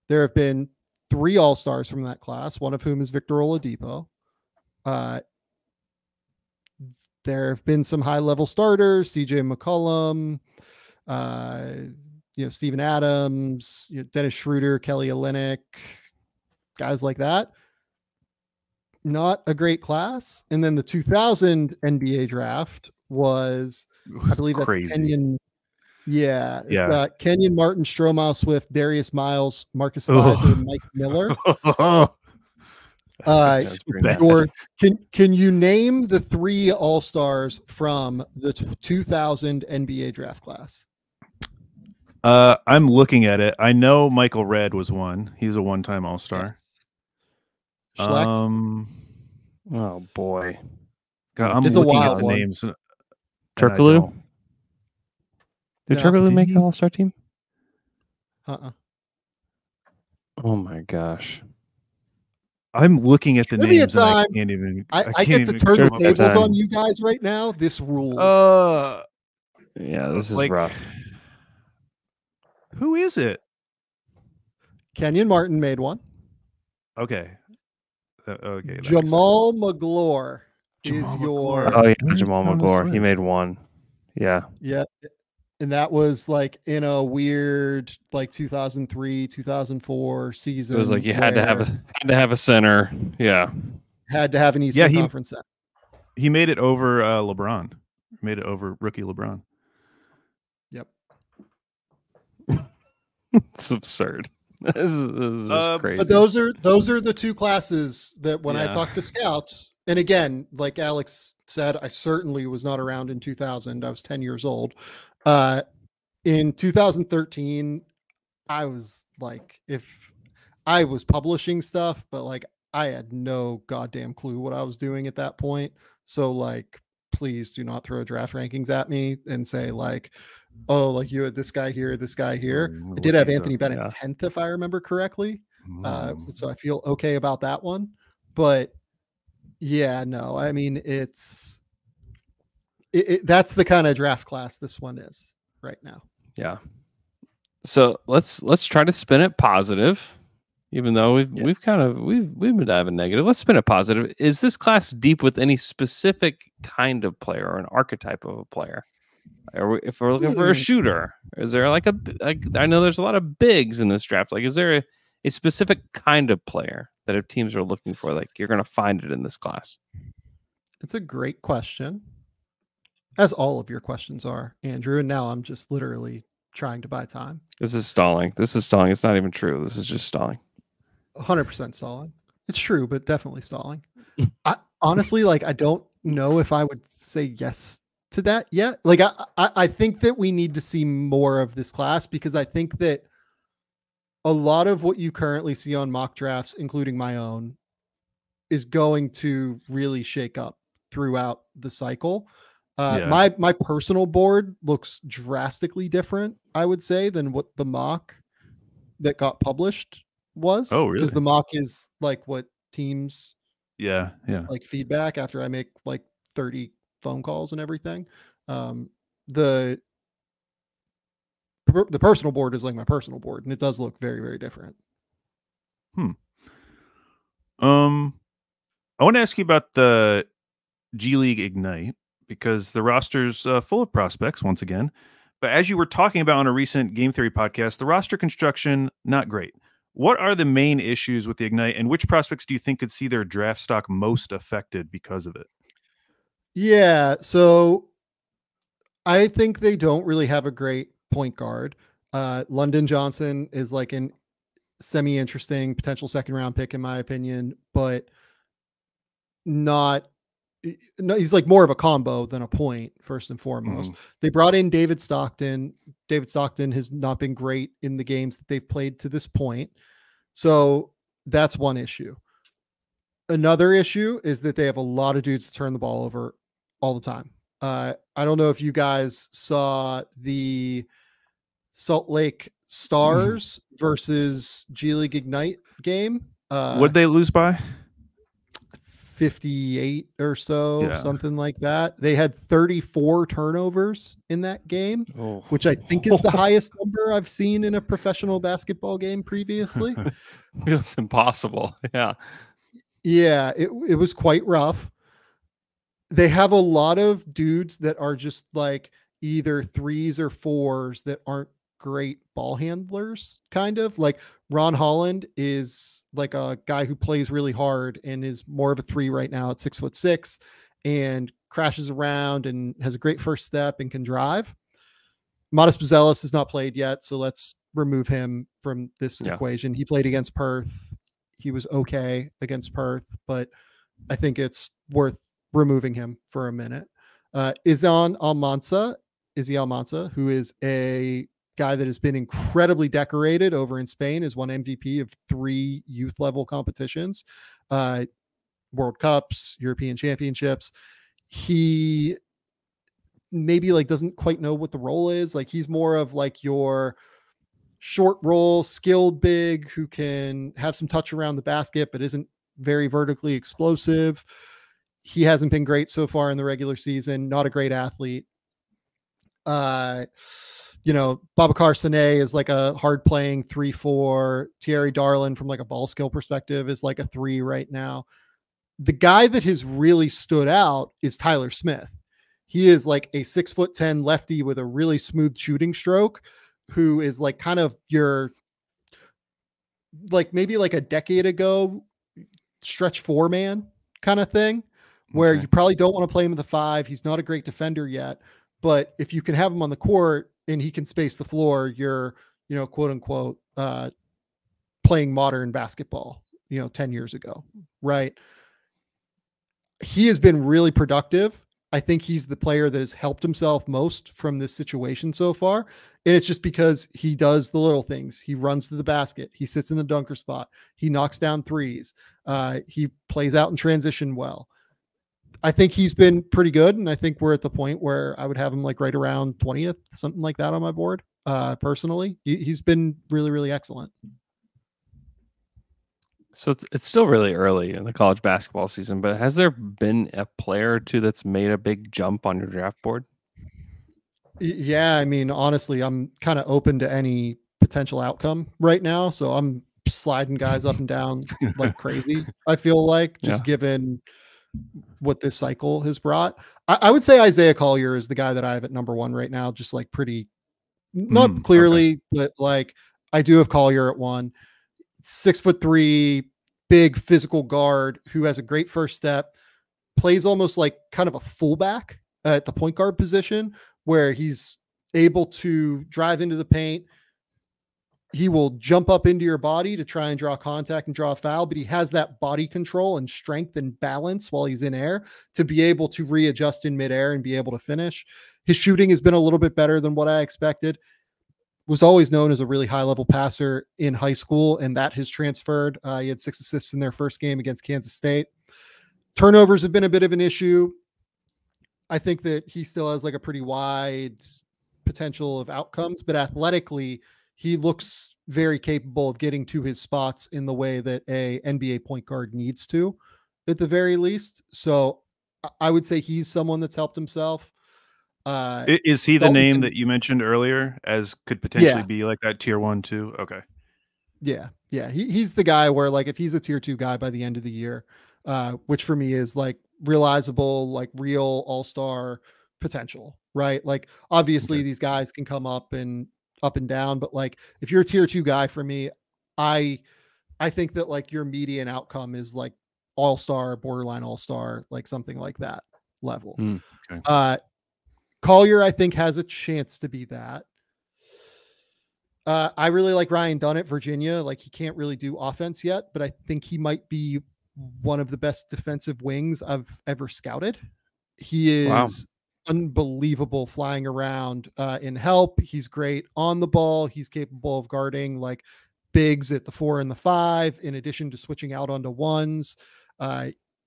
There have been 3 all-stars from that class, one of whom is Victor Oladipo. There have been some high-level starters, CJ McCollum, Steven Adams, Dennis Schroeder, Kelly Olynyk, guys like that. Not a great class. And then the 2000 NBA draft was I believe crazy. That's Kenyon. Yeah, it's Kenyon Martin, Stromae Swift, Darius Miles, Marcus Spicer, and Mike Miller. Can you name the 3 all-stars from the 2000 NBA draft class? I'm looking at it. I know Michael Redd was one. He's a one-time all-star. Yes. Oh boy. God, I'm looking at the names. Turkoglu? Did Turkoglu make the all-star team? Oh my gosh. I'm looking at the names. And I can't even. I get to turn the tables on you guys right now. This rules. Yeah, this is rough. Who is it? Kenyon Martin made one. Okay. Jamal Magloire is your. Oh yeah, Jamal Magloire. He made one. Yeah. Yeah. And that was like in a weird, like 2003, 2004 season. It was like you had to have a center. Yeah. Had to have an Eastern Conference center. He made it over LeBron. Made it over rookie LeBron. Yep. It's absurd. This is crazy. But those are the 2 classes that when I talk to scouts, and again, like Alex said, I certainly was not around in 2000. I was 10 years old. In 2013, I was like, if I was publishing stuff, but like I had no goddamn clue what I was doing at that point. So like, please do not throw draft rankings at me and say like, oh, like you had this guy here, this guy here. I did have Anthony Bennett 10th, if I remember correctly. So I feel okay about that one. But yeah, no, I mean, that's the kind of draft class this one is right now. Yeah. So let's try to spin it positive, even though we've been diving negative. Let's spin it positive. Is this class deep with any specific kind of player or an archetype of a player? If we're looking for a shooter, is there like I know there's a lot of bigs in this draft. Like, is there a specific kind of player that if teams are looking for, like you're going to find it in this class? It's a great question, as all of your questions are, Andrew. And now I'm just literally trying to buy time. This is stalling. It's not even true. This is just stalling. 100% stalling. It's true, but definitely stalling. I honestly, like, I don't know if I would say yes to that yet. Like, I think that we need to see more of this class, because I think that a lot of what you currently see on mock drafts, including my own, is going to really shake up throughout the cycle. My personal board looks drastically different, I would say, than what the mock that got published was. Oh, really? Because the mock is like what teams like feedback after I make like 30 phone calls and everything. The personal board is like my personal board, and it does look very, very different. I want to ask you about the G League Ignite, because the roster's full of prospects once again. But as you were talking about on a recent Game Theory podcast, the roster construction, not great. What are the main issues with the Ignite, and which prospects do you think could see their draft stock most affected because of it? Yeah, so I think they don't really have a great point guard. London Johnson is like an semi-interesting potential second round pick in my opinion, but not. No, he's like more of a combo than a point first and foremost. They brought in David Stockton. David Stockton has not been great in the games that they've played to this point. So that's one issue. Another issue is that they have a lot of dudes to turn the ball over all the time. I don't know if you guys saw the Salt Lake Stars versus G League Ignite game. What'd they lose by? 58 or so, something like that. They had 34 turnovers in that game, which I think is the highest number I've seen in a professional basketball game previously. Feels impossible. Yeah. Yeah, it was quite rough. They have a lot of dudes that are just like either threes or fours that aren't great ball handlers, kind of like Ron Holland is like a guy who plays really hard and is more of a three right now at 6'6" and crashes around and has a great first step and can drive. Modest Buzelis has not played yet, so let's remove him from this equation. He played against Perth. He was okay against Perth, but I think it's worth removing him for a minute. Izzy Almanza, who is a guy that has been incredibly decorated over in Spain, has won MVP of 3 youth level competitions, World Cups, European Championships. He maybe like doesn't quite know what the role is. Like he's more of like your short roll, skilled big who can have some touch around the basket, but isn't very vertically explosive. He hasn't been great so far in the regular season. Not a great athlete. Babacar Sané is like a hard playing 3-4. Thierry Darlin from like a ball skill perspective is like a 3 right now. The guy that has really stood out is Tyler Smith. He is like a 6'10" lefty with a really smooth shooting stroke, who is like kind of your, like maybe like a decade ago stretch 4 man kind of thing, where you probably don't want to play him at the 5. He's not a great defender yet, but if you can have him on the court and he can space the floor, you're, quote unquote, playing modern basketball, 10 years ago. Right. He has been really productive. I think he's the player that has helped himself most from this situation so far. And it's just because he does the little things. He runs to the basket. He sits in the dunker spot. He knocks down threes. He plays out in transition well. I think he's been pretty good. And I think we're at the point where I would have him like right around 20th, something like that on my board. Personally, he's been really, really excellent. So it's still really early in the college basketball season, but has there been a player or two that's made a big jump on your draft board? Yeah, I mean, honestly, I'm kind of open to any potential outcome right now. So I'm sliding guys up and down like crazy, I feel like, just given what this cycle has brought. I would say Isaiah Collier is the guy that I have at number 1 right now, just like pretty, not clearly, but like I do have Collier at 1. 6'3", big physical guard who has a great first step, plays almost like kind of a fullback at the point guard position, where he's able to drive into the paint. He will jump up into your body to try and draw contact and draw a foul, but he has that body control and strength and balance while he's in air to be able to readjust in midair and be able to finish. His shooting has been a little bit better than what I expected. Was always known as a really high level passer in high school, and that has transferred. He had 6 assists in their first game against Kansas State. Turnovers have been a bit of an issue. I think that he still has like a pretty wide potential of outcomes, but athletically, he looks very capable of getting to his spots in the way that a NBA point guard needs to, at the very least. So I would say he's someone that's helped himself. Is he the name that you mentioned earlier as could potentially be like that tier 1 too? Okay. Yeah. He's the guy where like, if he's a tier 2 guy by the end of the year, which for me is like realizable, like real all-star potential, right? Like obviously these guys can come up and down, but like, if you're a tier 2 guy for me, I think that like your median outcome is like all-star, borderline all-star, like something like that level. Okay. Collier, I think, has a chance to be that. I really like Ryan Dunn at Virginia. Like, he can't really do offense yet, but I think he might be one of the best defensive wings I've ever scouted. He is unbelievable flying around in help. He's great on the ball. He's capable of guarding like bigs at the 4 and the 5, in addition to switching out onto ones.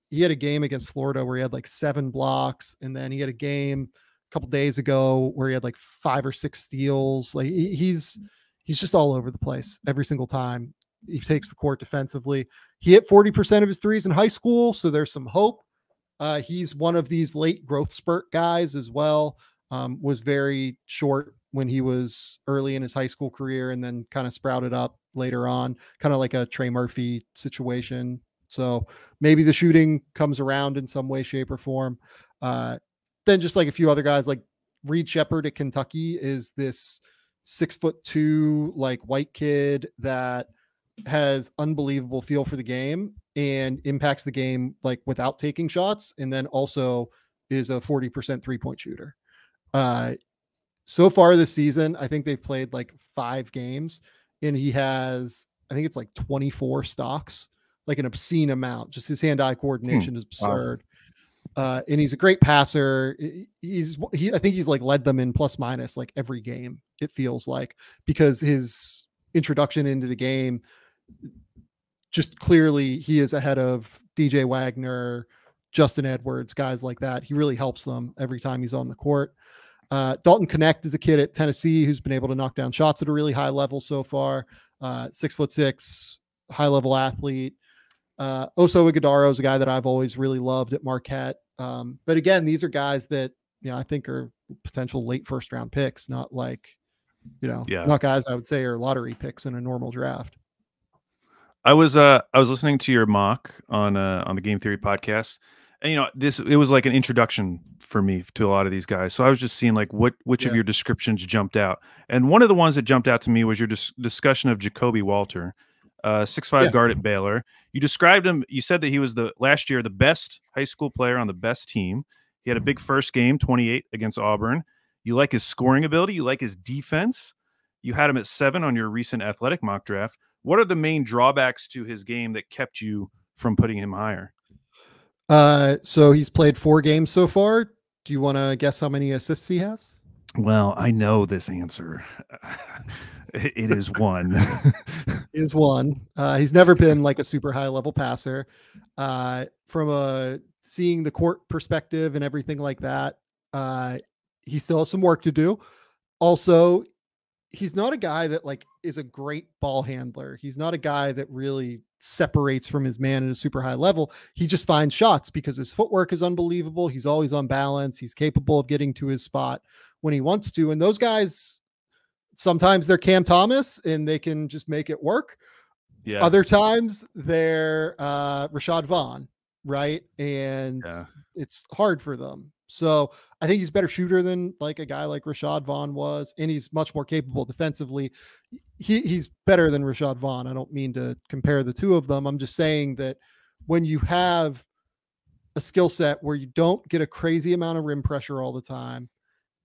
He had a game against Florida where he had like 7 blocks, and then he had a game a couple days ago where he had like 5 or 6 steals. Like, he's just all over the place every single time he takes the court defensively. He hit 40% of his threes in high school, so there's some hope. He's one of these late growth spurt guys as well. Was very short when he was early in his high school career, and then kind of sprouted up later on, kind of like a Trey Murphy situation. So maybe the shooting comes around in some way, shape, or form. Then just like a few other guys, like Reed Shepherd at Kentucky is this 6'2" like white kid that has unbelievable feel for the game and impacts the game like without taking shots, and then also is a 40% 3-point shooter. So far this season, I think they've played like 5 games, and he has, I think it's like 24 stocks, like an obscene amount. Just his hand-eye coordination is absurd. And he's a great passer. I think he's like led them in plus minus like every game, it feels like, because his introduction into the game, just clearly he is ahead of DJ Wagner, Justin Edwards, guys like that. He really helps them every time he's on the court. Dalton Connect is a kid at Tennessee who's been able to knock down shots at a really high level so far. 6'6", high level athlete. Oso Ighodaro is a guy that I've always really loved at Marquette. But again, these are guys that, I think are potential late first round picks, not like, not guys I would say are lottery picks in a normal draft. I was listening to your mock on the Game Theory podcast, and it was like an introduction for me to a lot of these guys. So I was just seeing like which of your descriptions jumped out, and one of the ones that jumped out to me was your discussion of Jacoby Walter, 6'5" guard at Baylor. You described him. You said that he was last year the best high school player on the best team. He had a big first game, 28 against Auburn. You like his scoring ability. You like his defense. You had him at 7 on your recent athletic mock draft. What are the main drawbacks to his game that kept you from putting him higher? So he's played 4 games so far. Do you want to guess how many assists he has? Well, I know this answer. It is 1. It is 1. He's never been like a super high level passer. From a seeing the court perspective and everything like that, he still has some work to do. Also, he's not a guy that like is a great ball handler. He's not a guy that really separates from his man at a super high level. He just finds shots because his footwork is unbelievable. He's always on balance. He's capable of getting to his spot when he wants to. And those guys, sometimes they're Cam Thomas and they can just make it work. Yeah. Other times they're Rashad Vaughn, right? And it's hard for them. So I think he's a better shooter than like a guy like Rashad Vaughn was, and he's much more capable defensively. He's better than Rashad Vaughn. I don't mean to compare the two of them. I'm just saying that when you have a skill set where you don't get a crazy amount of rim pressure all the time,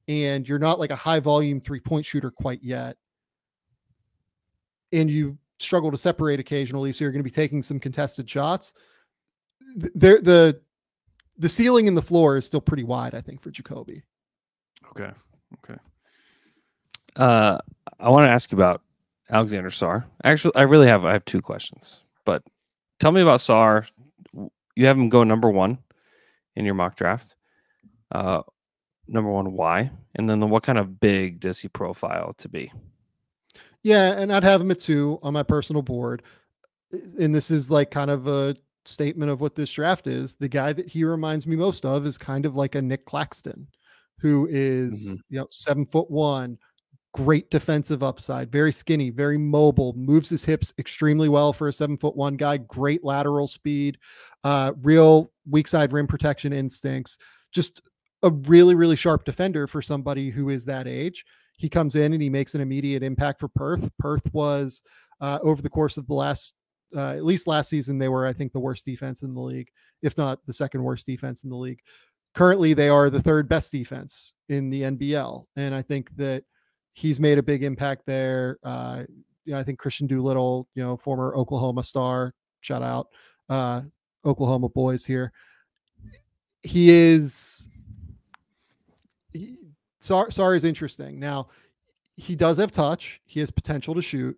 and you're not like a high volume 3-point shooter quite yet, and you struggle to separate occasionally, so you're going to be taking some contested shots. The ceiling and the floor is still pretty wide, I think, for Jacoby. Okay. I want to ask you about Alexander Sarr. Actually, I have 2 questions, but tell me about Sarr. You have him go number 1 in your mock draft. Number 1, why? And then what kind of big does he profile to be? Yeah, and I'd have him at 2 on my personal board. And this is like kind of a statement of what this draft is. The guy that he reminds me most of is kind of like a Nick Claxton, who is 7'1", great defensive upside, very skinny, very mobile, moves his hips extremely well for a 7'1" guy, great lateral speed, real weak side rim protection instincts, just a really, really sharp defender for somebody who is that age. He comes in and he makes an immediate impact for Perth. Perth was over the course of the last at least last season, they were, I think, the worst defense in the league, if not the second worst defense in the league. Currently, they are the 3rd best defense in the NBL. And I think that he's made a big impact there. I think Christian Doolittle, former Oklahoma star, shout out Oklahoma boys here. Sarr is interesting. Now, he does have touch. He has potential to shoot.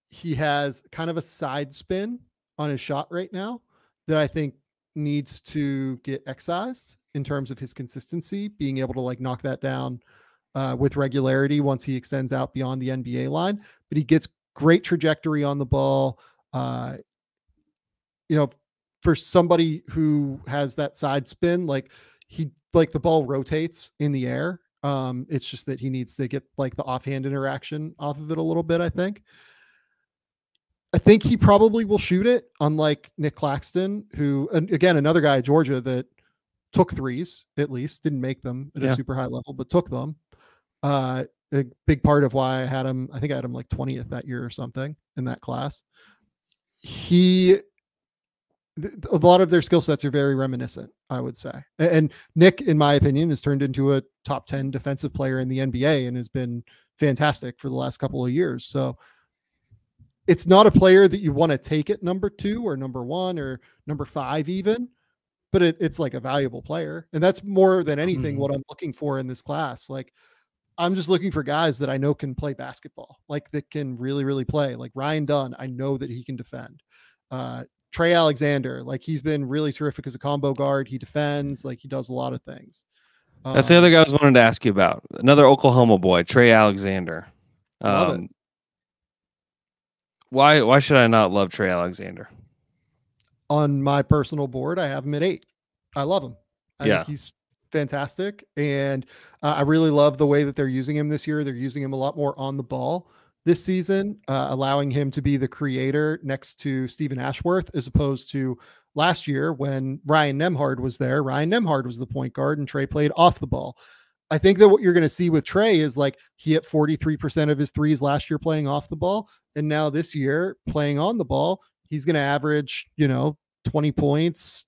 He has kind of a side spin on his shot right now that I think needs to get excised in terms of his consistency, being able to like knock that down with regularity once he extends out beyond the NBA line. But he gets great trajectory on the ball. For somebody who has that side spin, like the ball rotates in the air. It's just that he needs to get like the offhand interaction off of it a little bit. I think he probably will shoot it, unlike Nick Claxton, who, and again, another guy at Georgia that took threes, at least didn't make them at a super high level, but took them. A big part of why I had him, I think I had him like 20th that year or something in that class. A lot of their skill sets are very reminiscent, I would say. And Nick, in my opinion, has turned into a top 10 defensive player in the NBA and has been fantastic for the last couple of years. So it's not a player that you want to take at number 2 or number 1 or number 5 even, but it's like a valuable player. And that's more than anything what I'm looking for in this class. Like, I'm just looking for guys that I know can play basketball, like that can really, really play. Like Ryan Dunn, I know that he can defend. Trey Alexander, like he's been really terrific as a combo guard. He defends, like he does a lot of things. That's the other guy I was wanting to ask you about. Another Oklahoma boy, Trey Alexander. Love it. Why should I not love Trey Alexander? On my personal board, I have him at 8. I love him. I think he's fantastic. And I really love the way that they're using him this year. They're using him a lot more on the ball this season, allowing him to be the creator next to Stephen Ashworth, as opposed to last year when Ryan Nembhard was there. Ryan Nembhard was the point guard and Trey played off the ball. I think that what you're going to see with Trey is like he hit 43% of his threes last year playing off the ball. And now this year playing on the ball, he's going to average, 20 points,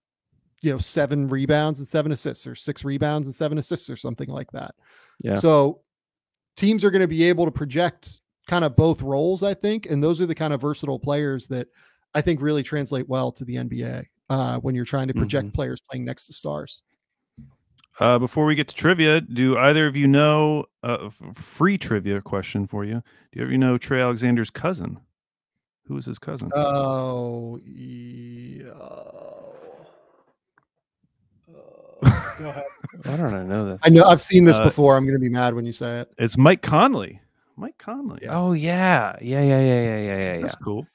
7 rebounds and 7 assists, or 6 rebounds and 7 assists, or something like that. Yeah. So teams are going to be able to project kind of both roles, I think. And those are the kind of versatile players that I think really translate well to the NBA when you're trying to project players playing next to stars. Before we get to trivia, do either of you know free trivia question for you? Do you ever know Trey Alexander's cousin? Who is his cousin? Oh, yeah. Go ahead. Why don't I know this? I know I've seen this before. I'm going to be mad when you say it. It's Mike Conley. Mike Conley. Oh yeah. That's cool.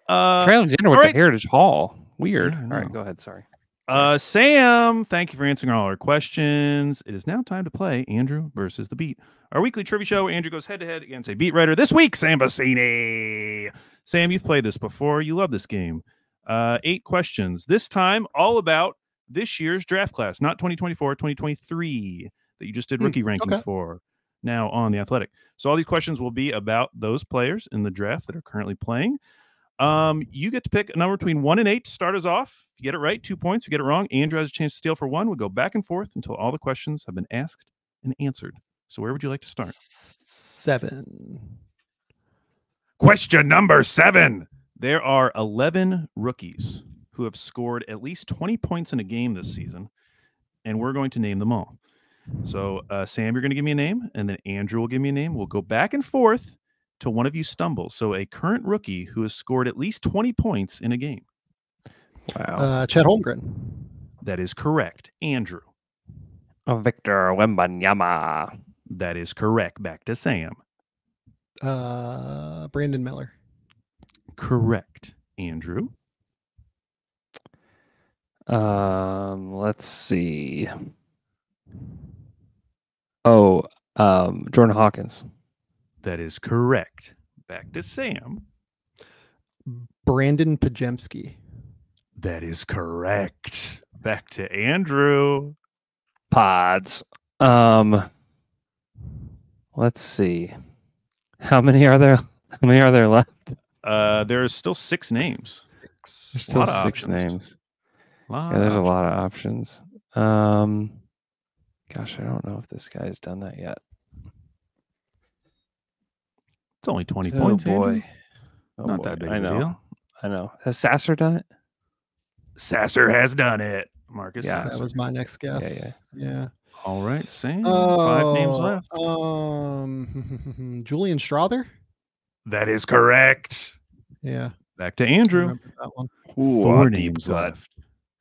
Trey Alexander with the Heritage Hall. Weird. All right, go ahead. Sorry. Sam, thank you for answering all our questions. It is now time to play Andrew versus the Beat, our weekly trivia show where Andrew goes head-to-head against a beat writer. This week, Sam Vecenie. Sam, you've played this before. You love this game. 8 questions. This time, all about this year's draft class, not 2024, 2023, that you just did rookie rankings for now on The Athletic. So all these questions will be about those players in the draft that are currently playing. You get to pick a number between 1 and 8 to start us off. If you get it right, 2 points. If you get it wrong, Andrew has a chance to steal for 1. We'll go back and forth until all the questions have been asked and answered. So where would you like to start? 7. Question number 7. There are 11 rookies who have scored at least 20 points in a game this season, and we're going to name them all. So, Sam, you're going to give me a name, and then Andrew will give me a name. We'll go back and forth till one of you stumbles. So a current rookie who has scored at least 20 points in a game. Wow. Chet Holmgren. That is correct. Andrew. Victor Wembanyama. That is correct. Back to Sam. Brandon Miller. Correct. Andrew. Let's see. Jordan Hawkins. That is correct. Back to Sam. Brandon Pajemski. That is correct. Back to Andrew. Pods. Let's see. How many are there? How many are there left? There's still 6 names. There's still 6 names. There's a lot of options. Gosh, I don't know if this guy's done that yet. It's only 20 Oh points, boy. Andrew. Oh, Not boy. that big I of a know. deal. I know. Has Sasser done it? Sasser has done it. Marcus Yeah. That Sasser. was my next guess. Yeah. All right, Sam. 5 names left. Julian Strother. That is correct. Yeah. Back to I Andrew. remember that one. Ooh, 4 a deep names cut. left.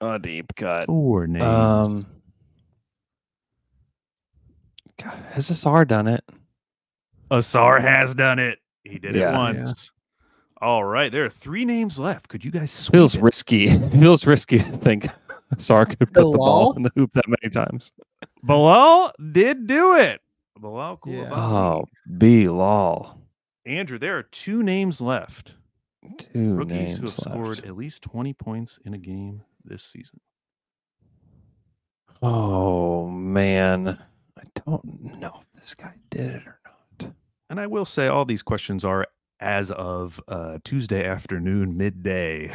A deep cut. 4 names. God, has Asar done it? Asar has done it. He did it Yeah. once. All right, there are 3 names left. Could you guys sweep Feels it? risky. Feels risky to think Asar could put the ball Bilal? in the hoop that many times. Bilal did do it. Bilal Yeah. Koulibaly. Oh, Bilal. Andrew, there are 2 names left. 2 Rookies names who have left. scored at least 20 points in a game this season. Oh man, I don't know if this guy did it or not. And I will say all these questions are as of Tuesday afternoon, midday.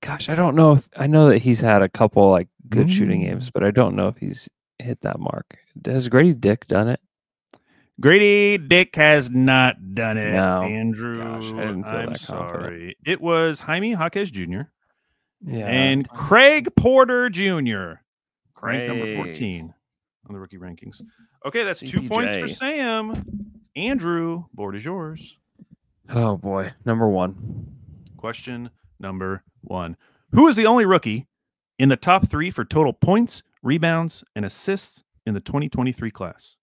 Gosh, I don't know if I know that he's had a couple like good shooting games, but I don't know if he's hit that mark. Has Grady Dick done it? Grady Dick has not done it, No. Andrew. Gosh, I didn't feel I'm that confident. sorry. It was Jaime Jaquez Jr. Yeah. and Craig Porter Jr. Ranked number Craig. 14 on the rookie rankings. Okay, that's 2 points for CPJ. Sam. Andrew, board is yours. Oh boy, number 1. Question number 1. Who is the only rookie in the top 3 for total points, rebounds, and assists in the 2023 class?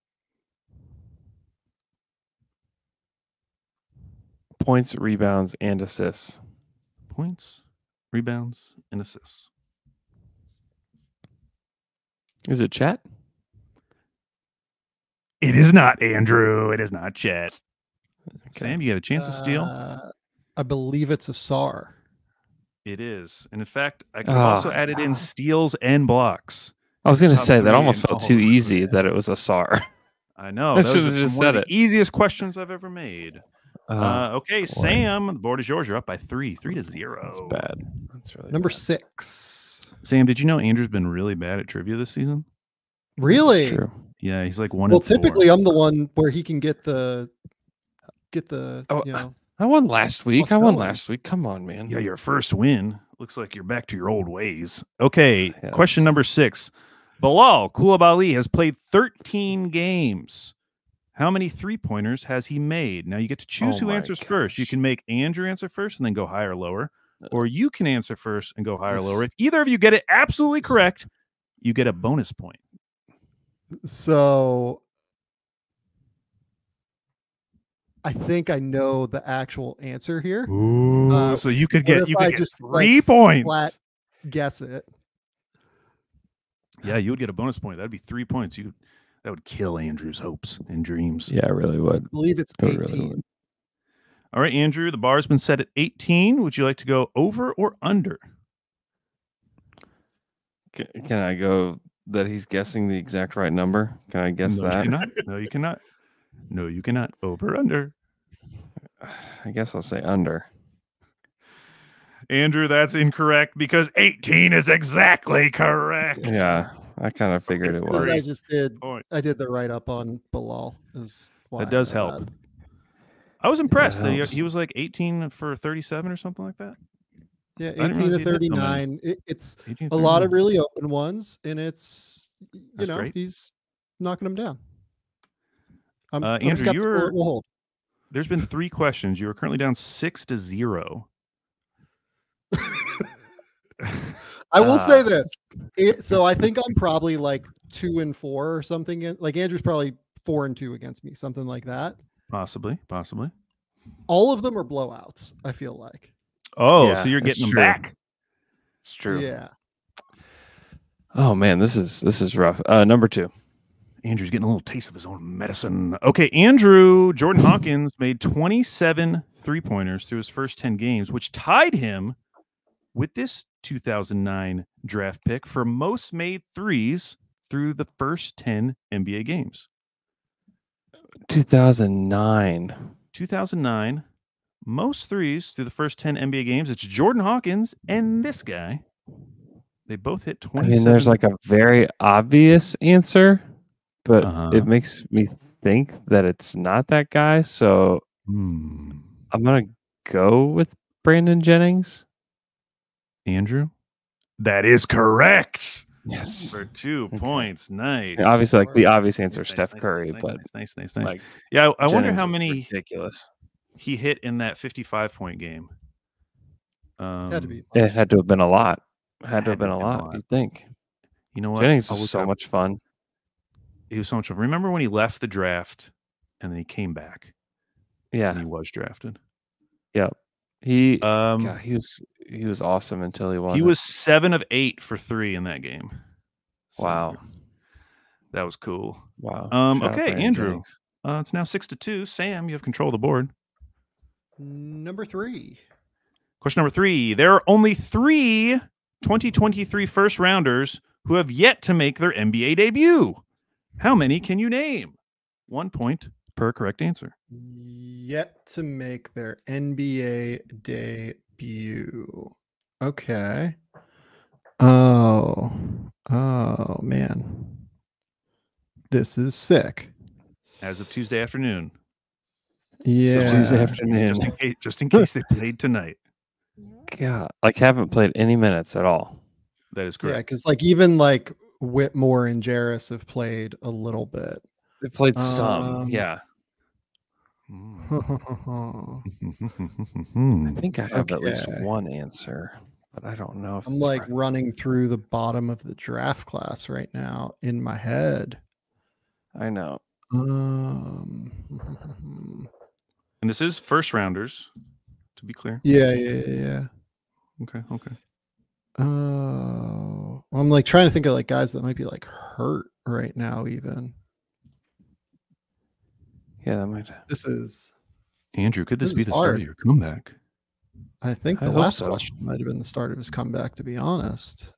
Points, rebounds, and assists. Points, rebounds, and assists. Is it Chet? It is not Andrew. It is not Chet. Okay. Sam, you got a chance to steal? I believe it's Asar. It is. And in fact, I could have also added in steals and blocks. I was going to Top say that 3 almost in felt all too of easy those. that it was Asar. I know. I That was should've just one of said the easiest questions I've ever made. Okay, boy. Sam, the board is yours. You're up by 3 to 0. That's bad. That's really Number bad. 6. Sam, did you know Andrew's been really bad at trivia this season? Really? It's true. Yeah, he's like 1 Well, in 4. typically I'm the one where he can get the Oh, you know. I won last week. Well, I won going. last week. Come on, man. Yeah, your first win. Looks like you're back to your old ways. Okay, Yes. question number 6. Bilal Koulibaly has played 13 games. How many 3-pointers has he made? Now you get to choose Oh who my answers first. You gosh. can make Andrew answer first and then go higher or lower. Or you can answer first and go higher or This- lower. If either of you get it absolutely correct, you get a bonus point. So I think I know the actual answer here. Ooh, so you could What get if I just 3 like, points. flat guess it? Yeah, you would get a bonus point. That'd be 3 points. That would kill Andrew's hopes and dreams. Yeah, I really would. I believe it's It 18. really would. All right, Andrew, the bar has been set at 18. Would you like to go over or under? Can I go that he's guessing the exact right number? Can I guess No, you that? cannot. No, you cannot. No, you cannot. Over or under. I guess I'll say under. Andrew, that's incorrect because 18 is exactly correct. Yeah, I kind of figured It's it because was. I just did. Point. I did the write up on Bilal. Is why That does I know help. that. I was impressed that helps. he was like 18 for 37 or something like that. Yeah, didn't 18 realize to he did so many. 39. It's 18, a lot 39. of really open ones, and it's That's great. he's knocking them down. I'm Andrew, skeptical it will hold. There's been 3 questions. You are currently down 6 to 0. I will say this. So I think I'm probably like 2 and 4 or something. Like Andrew's probably 4 and 2 against me, something like that. Possibly. All of them are blowouts. I feel like. Oh, Yeah, so you're it's getting them true. back. It's true. Yeah. Oh man, this is rough. Number 2. Andrew's getting a little taste of his own medicine. Okay, Andrew, Jordan Hawkins made 27 3-pointers through his first 10 games, which tied him with this 2009 draft pick for most made threes through the first 10 NBA games. 2009. 2009, most threes through the first 10 NBA games. It's Jordan Hawkins and this guy. They both hit 27. I mean, there's like a very obvious answer, but Uh-huh. it makes me think that it's not that guy. So I'm gonna go with Brandon Jennings. Andrew? That is correct. Yes. For 2 Okay. points. Nice. And obviously, like the obvious answer, Nice, Steph nice, Curry, nice, but nice. like Yeah, I wonder Jennings how was many ridiculous. he hit in that 55-point game. Had to be. It had to have been a lot. Had to have Had to been a have been a lot. lot. You'd think. You know what? Jennings I'll was look so up. much fun. He was so much fun. Remember when he left the draft and then he came back and Yeah. he was drafted? Yep. He Um, he was awesome until he wasn't. He was 7 of 8 for 3 in that game. Wow. That was cool. Wow. Shout out Okay, Brandon Andrew. Jennings. It's now 6-2. Sam, you have control of the board. Number 3. Question number 3. There are only 3 2023 first rounders who have yet to make their NBA debut. How many can you name? 1 point per correct answer. Yet to make their NBA debut. Okay. Oh man. This is sick. As of Tuesday afternoon. Yeah. So Tuesday afternoon. Just in case they played tonight. God, like haven't played any minutes at all. That is Yeah, correct. because like even like Whitmore and Jarris have played a little bit. They played some, yeah. I I think I have at least Okay. one answer, but I don't know if I'm it's like right. running through the bottom of the draft class right now in my head. I know. Um, And this is first rounders, to be clear. yeah. Okay. Oh, I'm like trying to think of like guys that might be like hurt right now. Even Yeah, that might. this is. Andrew, could this This be is the start hard. of your comeback? I think I the hope last so. question might have been the start of his comeback. To be honest.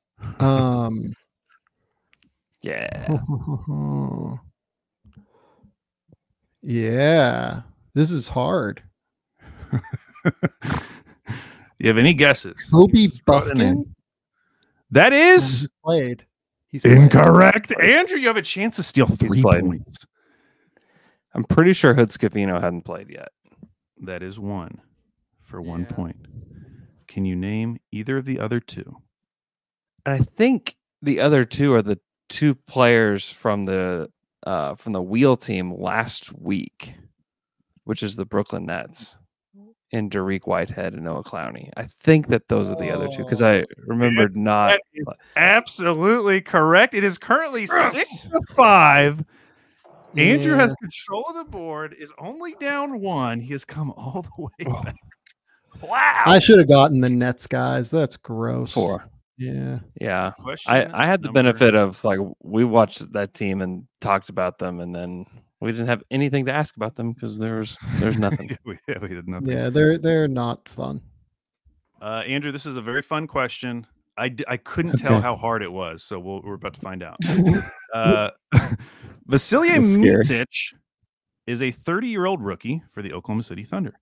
Yeah. Yeah, this is hard. You have any guesses? Kobe He's brought it in. Buffkin. That is He's played. He's played. incorrect. Andrew, you have a chance to steal 3 played. points. I'm pretty sure Hood Scavino hadn't played yet. That is 1 for 1 Yeah. point. Can you name either of the other 2? And I think the other 2 are the 2 players from the wheel team last week, which is the Brooklyn Nets, and Derek Whitehead and Noah Clowney. I think that those are the other 2 because I remembered not. That is absolutely correct. It is currently 6-5. Andrew has control of the board, is only down 1. He has come all the way back. Wow. I should have gotten the Nets guys. That's gross. 4. Yeah. Yeah. Question I had the number- benefit of like we watched that team and talked about them, and then we didn't have anything to ask about them because there's nothing. we did nothing. Yeah, they're not fun. Andrew, this is a very fun question. I couldn't tell how hard it was, so we're about to find out. Vecenie That's scary. Micic is a 30-year-old rookie for the Oklahoma City Thunder.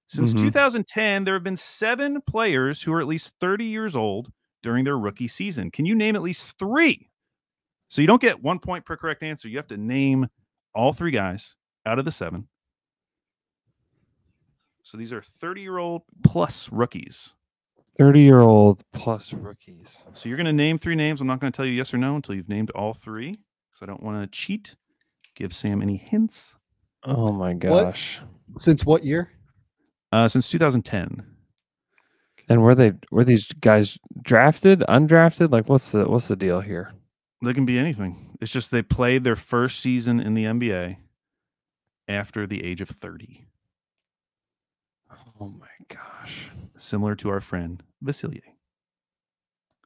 Since Mhm. 2010, there have been 7 players who are at least 30 years old during their rookie season. Can you name at least 3? So you don't get 1 point per correct answer. You have to name all 3 guys out of the 7. So these are 30-year-old plus rookies. 30-year-old plus rookies. So you're going to name 3 names. I'm not going to tell you yes or no until you've named all 3. because I don't want to cheat. Give Sam any hints. Oh my gosh. Since what year? Since 2010. And were these guys drafted, undrafted? Like what's the deal here? They can be anything. It's just they played their first season in the NBA after the age of 30. Oh my gosh. Similar to our friend Vecenie.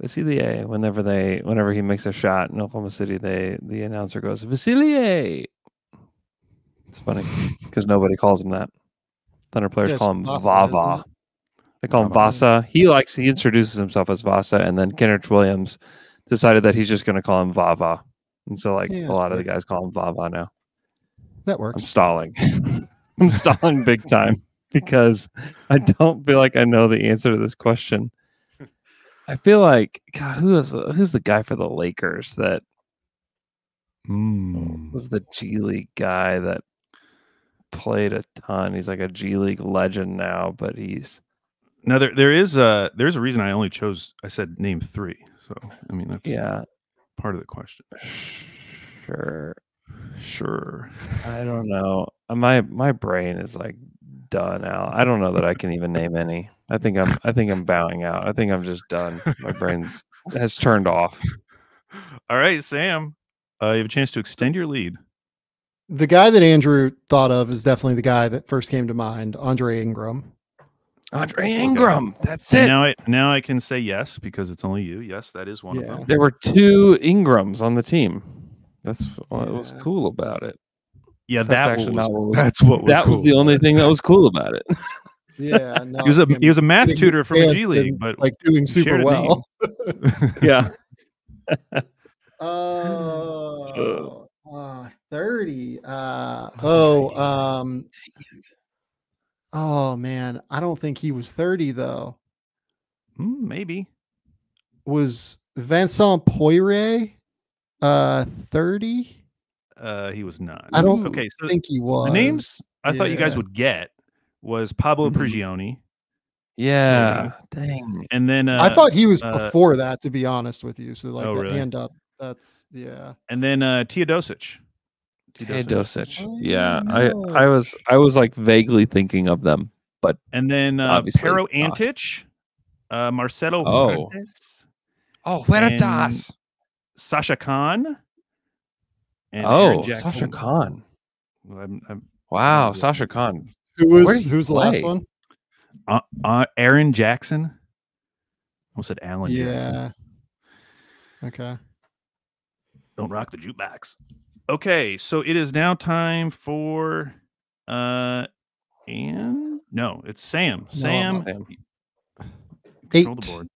Vecenie, whenever he makes a shot in Oklahoma City, the announcer goes, Vecenie. It's funny because nobody calls him that. Thunder players call him Vava. They call him Vasa. He introduces himself as Vasa, and then Kenrich Williams decided that he's just going to call him Vava. And so a lot of the guys call him Vava now. That works. I'm stalling. I'm stalling big time because I don't feel like I know the answer to this question. I feel like, God, who's the guy for the Lakers that Was the G League guy that played a ton. He's like a G League legend now, but he's Now there's a reason I only chose. I said name 3. So I mean that's part of the question. Sure. I don't know. My brain is like done out. I don't know that I can even name any. I think I'm bowing out. I think I'm just done. My brain's has turned off. All right, Sam, you have a chance to extend your lead. The guy that Andrew thought of is definitely the guy that first came to mind, Andre Ingram. Andre Ingram. Okay. That's it. Now I can say yes because it's only you. Yes, that is one of them. There were 2 Ingrams on the team. That's what was cool about it. Yeah, that's what was the only thing that was cool about it. Yeah, no, he was a math tutor from the G League, but like doing super well. Yeah. 30. Oh man, I don't think he was 30 though. Maybe. Was Vincent Poirier 30? He was not. I don't think he was. The names I thought you guys would get was Pablo Prigioni. Yeah. Dang. And then I thought he was before that, to be honest with you. So like really? hand up. That's And then Teodosic. Yeah. I was like vaguely thinking of them, but and then Pero Antic, Marcelo Huertas. Huertas. Sasha Khan. And Sasha Khan. Wow, Sasha Khan. Who's the last one? Aaron Jackson. I almost said Alan Jackson. Okay. Don't rock the jukebox. Okay, so it is now time for it's Sam. Sam. 8. Control the board.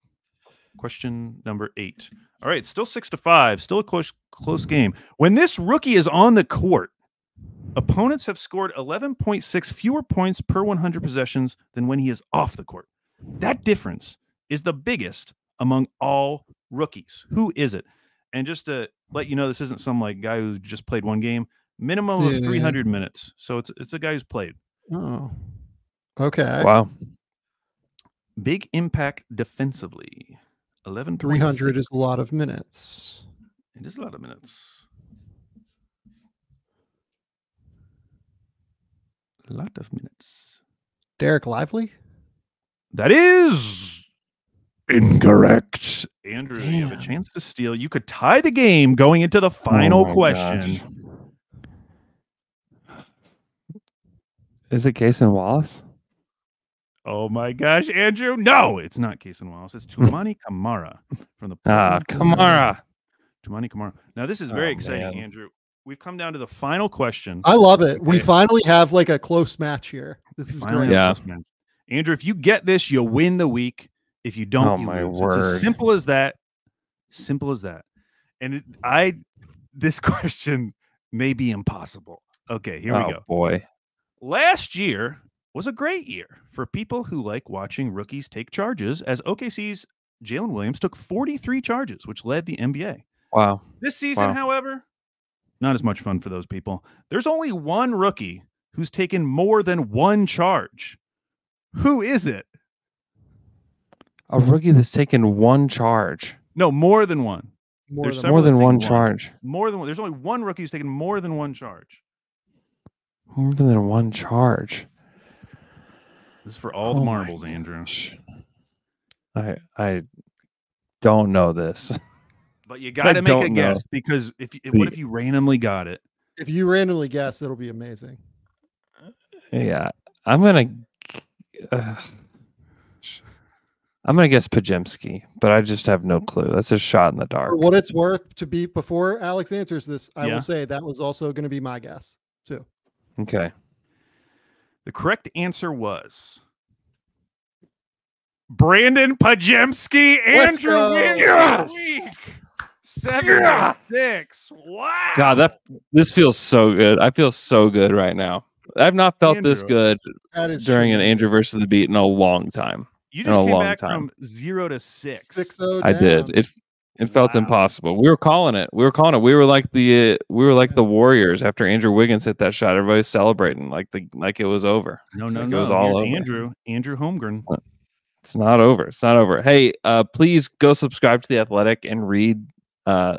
Question number 8. All right, still 6-5. Still a close game. When this rookie is on the court, opponents have scored 11.6 fewer points per 100 possessions than when he is off the court. That difference is the biggest among all rookies. Who is it? And just to let you know, this isn't some like guy who's just played one game. Minimum of 300 minutes. So it's a guy who's played. Oh, okay. Wow. Big impact defensively. 11. 300 is a lot of minutes. It is a lot of minutes. A lot of minutes. Derek Lively? That is incorrect. Andrew, you have a chance to steal. You could tie the game going into the final question. Gosh. Is it Cason Wallace? Oh my gosh, Andrew. No, it's not Cason Wallace. It's Toumani Camara from the Camara. Toumani Camara. Now, this is very exciting, Andrew. We've come down to the final question. I love it. Okay. We finally have like a close match here. This is great. Yeah. Andrew, if you get this, you'll win the week. If you don't, you lose. Word. It's as simple as that. Simple as that. And this question may be impossible. Okay, here we go. Oh, boy. Last year was a great year for people who like watching rookies take charges, as OKC's Jalen Williams took 43 charges, which led the NBA. Wow. This season, however, not as much fun for those people. There's only one rookie who's taken more than one charge. Who is it? A rookie that's taken one charge. No, more than one. More than one charge. More than one. There's only one rookie who's taken more than one charge. More than one charge. This is for all the marbles, Andrew. I don't know this. But you got to make a guess because what if you randomly got it? If you randomly guess, it'll be amazing. Yeah, I'm gonna guess Pajemski, but I just have no clue. That's a shot in the dark. For what it's worth, before Alex answers this, I will say that was also going to be my guess too. Okay. The correct answer was Brandon Pajemski. Andrew wins the week. 7-6. Wow. God, this feels so good. I feel so good right now. I've not felt this good during an Andrew versus the Beat in a long time. You just came back from 0 to 6. 6-0 I did. It It felt impossible. We were calling it. We were like the Warriors after Andrew Wiggins hit that shot. Everybody's celebrating like it was over. No. It was all over. Andrew Holmgren. It's not over. It's not over. Hey, please go subscribe to The Athletic and read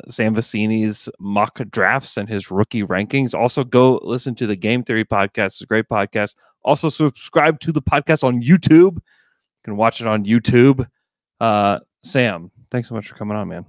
Sam Vecenie's mock drafts and his rookie rankings. Also, go listen to the Game Theory podcast. It's a great podcast. Also, subscribe to the podcast on YouTube. You can watch it on YouTube. Sam, thanks so much for coming on, man.